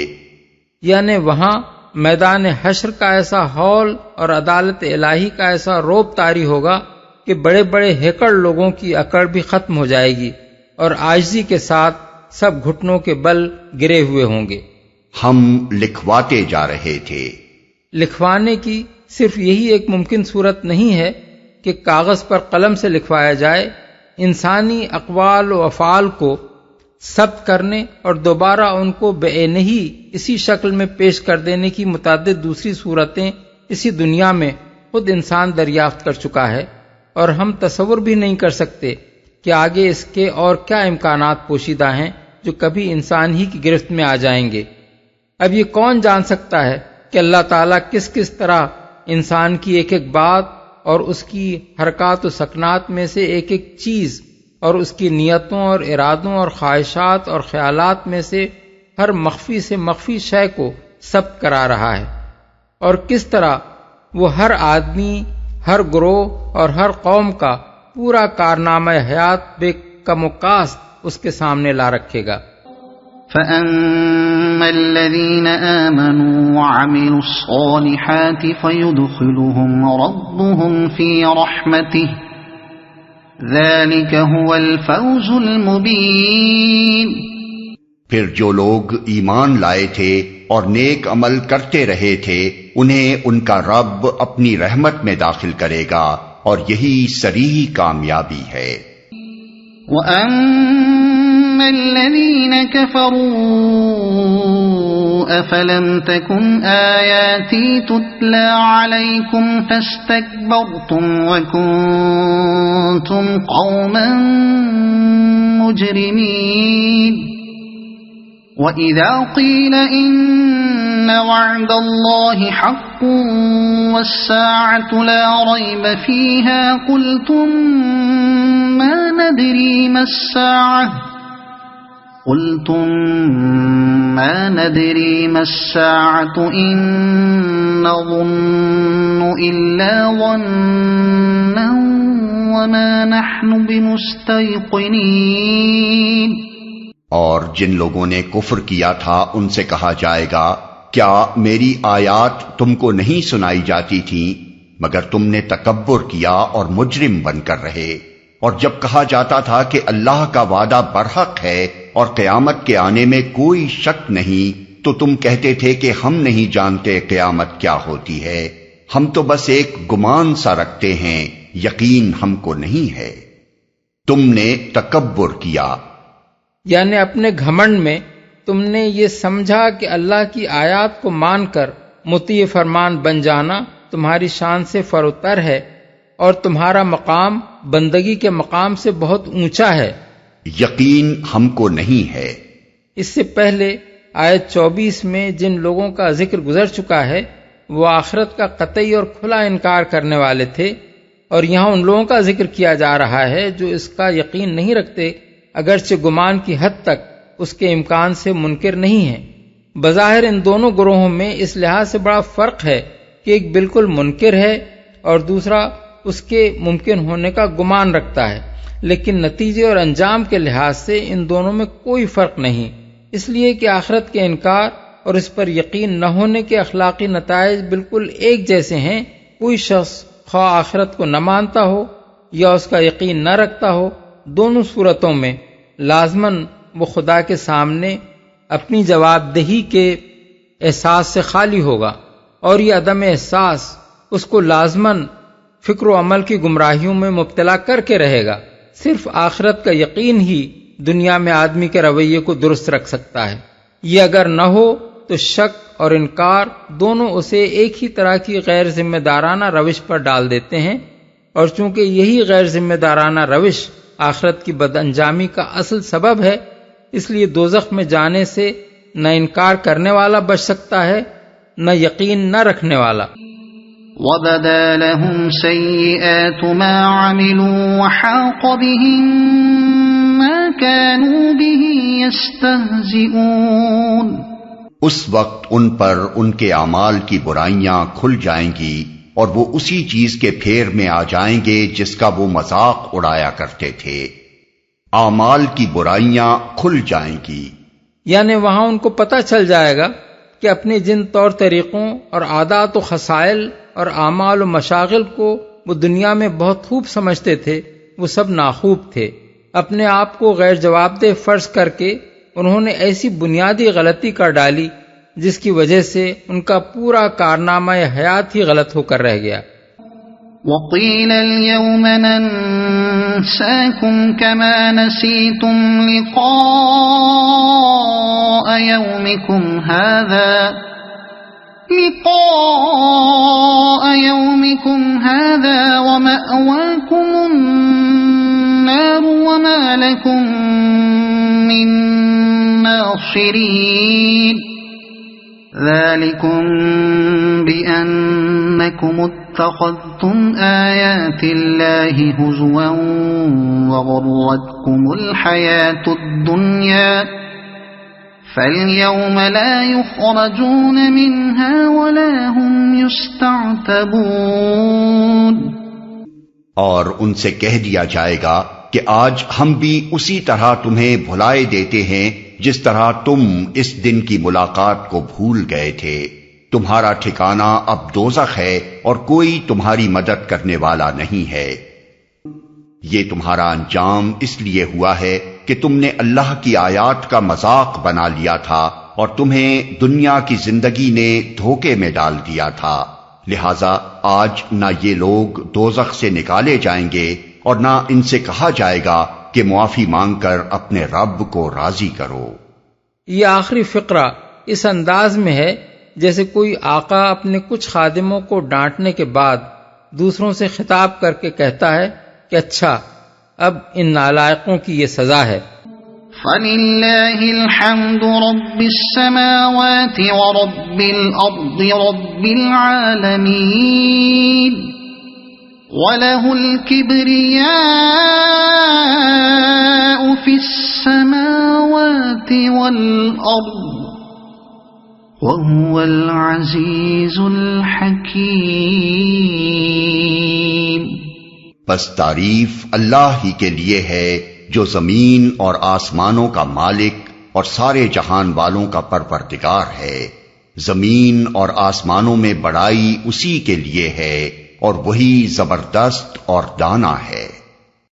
یعنی وہاں میدان حشر کا ایسا ہول اور عدالت الہی کا ایسا روب طاری ہوگا کہ بڑے بڑے ہیکڑ لوگوں کی اکڑ بھی ختم ہو جائے گی اور عاجزی کے ساتھ سب گھٹنوں کے بل گرے ہوئے ہوں گے۔ ہم لکھواتے جا رہے تھے۔ لکھوانے کی صرف یہی ایک ممکن صورت نہیں ہے کہ کاغذ پر قلم سے لکھوایا جائے، انسانی اقوال و افعال کو ثبت کرنے اور دوبارہ ان کو بعینہ ہی اسی شکل میں پیش کر دینے کی متعدد دوسری صورتیں اسی دنیا میں خود انسان دریافت کر چکا ہے، اور ہم تصور بھی نہیں کر سکتے کہ آگے اس کے اور کیا امکانات پوشیدہ ہیں جو کبھی انسان ہی کی گرفت میں آ جائیں گے۔ اب یہ کون جان سکتا ہے کہ اللہ تعالیٰ کس کس طرح انسان کی ایک ایک بات اور اس کی حرکات و سکنات میں سے ایک ایک چیز اور اس کی نیتوں اور ارادوں اور خواہشات اور خیالات میں سے ہر مخفی سے مخفی شے کو ثبت کرا رہا ہے، اور کس طرح وہ ہر آدمی، ہر گروہ اور ہر قوم کا پورا کارنامہ حیات بے کم و کاست اس کے سامنے لا رکھے گا۔ فَأَمَّا الَّذِينَ آمَنُوا وَعَمِلُوا الصَّالِحَاتِ فَيُدْخِلُهُمْ رَبُّهُمْ فِي رَحْمَتِهِ ذَلِكَ هُوَ الْفَوْزُ الْمُبِينُ۔ پھر جو لوگ ایمان لائے تھے اور نیک عمل کرتے رہے تھے انہیں ان کا رب اپنی رحمت میں داخل کرے گا، اور یہی صریح کامیابی ہے۔ وَأَمَّا الَّذِينَ كَفَرُوا أَفَلَمْ تَكُنْ آيَاتِي تُتْلَى عَلَيْكُمْ فَاسْتَكْبَرْتُمْ وَكُنْتُمْ قَوْمًا مُجْرِمِينَ۔ وَإِذَا قِيلَ إِنَّ وَعْدَ اللَّهِ حَقٌّ وَالسَّاعَةُ لَا رَيْبَ فِيهَا قُلْتُمْ مَا نَدْرِي مَا السَّاعَةُ إِن نَّظُنُّ إِلَّا ظَنًّا وَمَا نَحْنُ بِمُسْتَيْقِنِينَ۔ اور جن لوگوں نے کفر کیا تھا ان سے کہا جائے گا کیا میری آیات تم کو نہیں سنائی جاتی تھیں، مگر تم نے تکبر کیا اور مجرم بن کر رہے۔ اور جب کہا جاتا تھا کہ اللہ کا وعدہ برحق ہے اور قیامت کے آنے میں کوئی شک نہیں، تو تم کہتے تھے کہ ہم نہیں جانتے قیامت کیا ہوتی ہے، ہم تو بس ایک گمان سا رکھتے ہیں، یقین ہم کو نہیں ہے۔ تم نے تکبر کیا، یعنی اپنے گھمنڈ میں تم نے یہ سمجھا کہ اللہ کی آیات کو مان کر مطیع فرمان بن جانا تمہاری شان سے فروتر ہے، اور تمہارا مقام بندگی کے مقام سے بہت اونچا ہے، یقین ہم کو نہیں ہے۔ اس سے پہلے آیت 24 میں جن لوگوں کا ذکر گزر چکا ہے وہ آخرت کا قطعی اور کھلا انکار کرنے والے تھے، اور یہاں ان لوگوں کا ذکر کیا جا رہا ہے جو اس کا یقین نہیں رکھتے، اگرچہ گمان کی حد تک اس کے امکان سے منکر نہیں ہیں۔ بظاہر ان دونوں گروہوں میں اس لحاظ سے بڑا فرق ہے کہ ایک بالکل منکر ہے اور دوسرا اس کے ممکن ہونے کا گمان رکھتا ہے، لیکن نتیجے اور انجام کے لحاظ سے ان دونوں میں کوئی فرق نہیں، اس لیے کہ آخرت کے انکار اور اس پر یقین نہ ہونے کے اخلاقی نتائج بالکل ایک جیسے ہیں۔ کوئی شخص خواہ آخرت کو نہ مانتا ہو یا اس کا یقین نہ رکھتا ہو، دونوں صورتوں میں لازماً وہ خدا کے سامنے اپنی جواب دہی کے احساس سے خالی ہوگا، اور یہ عدم احساس اس کو لازماً فکر و عمل کی گمراہیوں میں مبتلا کر کے رہے گا۔ صرف آخرت کا یقین ہی دنیا میں آدمی کے رویے کو درست رکھ سکتا ہے، یہ اگر نہ ہو تو شک اور انکار دونوں اسے ایک ہی طرح کی غیر ذمہ دارانہ روش پر ڈال دیتے ہیں، اور چونکہ یہی غیر ذمہ دارانہ روش آخرت کی بد انجامی کا اصل سبب ہے، اس لیے دوزخ میں جانے سے نہ انکار کرنے والا بچ سکتا ہے نہ یقین نہ رکھنے والا۔ وَبَدَا لَهُمْ سَيِّئَاتُ مَا عَمِلُوا وَحَاقَ بِهِم مَّا كَانُوا بِهِ يَسْتَهْزِئُونَ۔ اس وقت ان پر ان کے اعمال کی برائیاں کھل جائیں گی اور وہ اسی چیز کے پھیر میں آ جائیں گے جس کا وہ مذاق اڑایا کرتے تھے۔ اعمال کی برائیاں کھل جائیں گی، یعنی وہاں ان کو پتہ چل جائے گا کہ اپنے جن طور طریقوں اور عادات و خصائل اور اعمال و مشاغل کو وہ دنیا میں بہت خوب سمجھتے تھے، وہ سب ناخوب تھے۔ اپنے آپ کو غیر جواب دہ فرض کر کے انہوں نے ایسی بنیادی غلطی کر ڈالی جس کی وجہ سے ان کا پورا کارنامہ حیات ہی غلط ہو کر رہ گیا۔ وَقِيلَ الْيَوْمَ نَنسَاكُمْ كَمَا نَسِيتُمْ لِقَاءَ يَوْمِكُمْ هَذَا وَمَأْوَاكُمُ النَّارُ وَمَا لَكُمْ مِن نَاصِرِينَ ذَلِكُمْ بِأَنَّكُمُ اتَّخَذْتُمْ آيَاتِ اللَّهِ هُزُوًا وَغَرَّتْكُمُ الْحَيَاةُ الدُّنْيَا فَالْيَوْمَ لَا يُخْرَجُونَ مِنْهَا وَلَا هُمْ يُسْتَعْتَبُونَ۔ اور ان سے کہہ دیا جائے گا کہ آج ہم بھی اسی طرح تمہیں بھلائے دیتے ہیں جس طرح تم اس دن کی ملاقات کو بھول گئے تھے۔ تمہارا ٹھکانہ اب دوزخ ہے اور کوئی تمہاری مدد کرنے والا نہیں ہے۔ یہ تمہارا انجام اس لیے ہوا ہے کہ تم نے اللہ کی آیات کا مذاق بنا لیا تھا اور تمہیں دنیا کی زندگی نے دھوکے میں ڈال دیا تھا، لہذا آج نہ یہ لوگ دوزخ سے نکالے جائیں گے اور نہ ان سے کہا جائے گا کہ معافی مانگ کر اپنے رب کو راضی کرو۔ یہ آخری فقرہ اس انداز میں ہے جیسے کوئی آقا اپنے کچھ خادموں کو ڈانٹنے کے بعد دوسروں سے خطاب کر کے کہتا ہے کہ اچھا اب ان نالائقوں کی یہ سزا ہے۔ فَلِلَّهِ الْحَمْدُ رَبِّ السَّمَاوَاتِ وَرَبِّ الْأَرْضِ رَبِّ الْعَالَمِينَ وَلَهُ الْكِبْرِيَاءُ فِي السَّمَاوَاتِ وَالْأَرْضِ وَهُوَ الْعَزِيزُ الْحَكِيمُ۔ بس تعریف اللہ ہی کے لیے ہے جو زمین اور آسمانوں کا مالک اور سارے جہان والوں کا پروردگار ہے۔ زمین اور آسمانوں میں بڑائی اسی کے لیے ہے اور وہی زبردست اور دانا ہے۔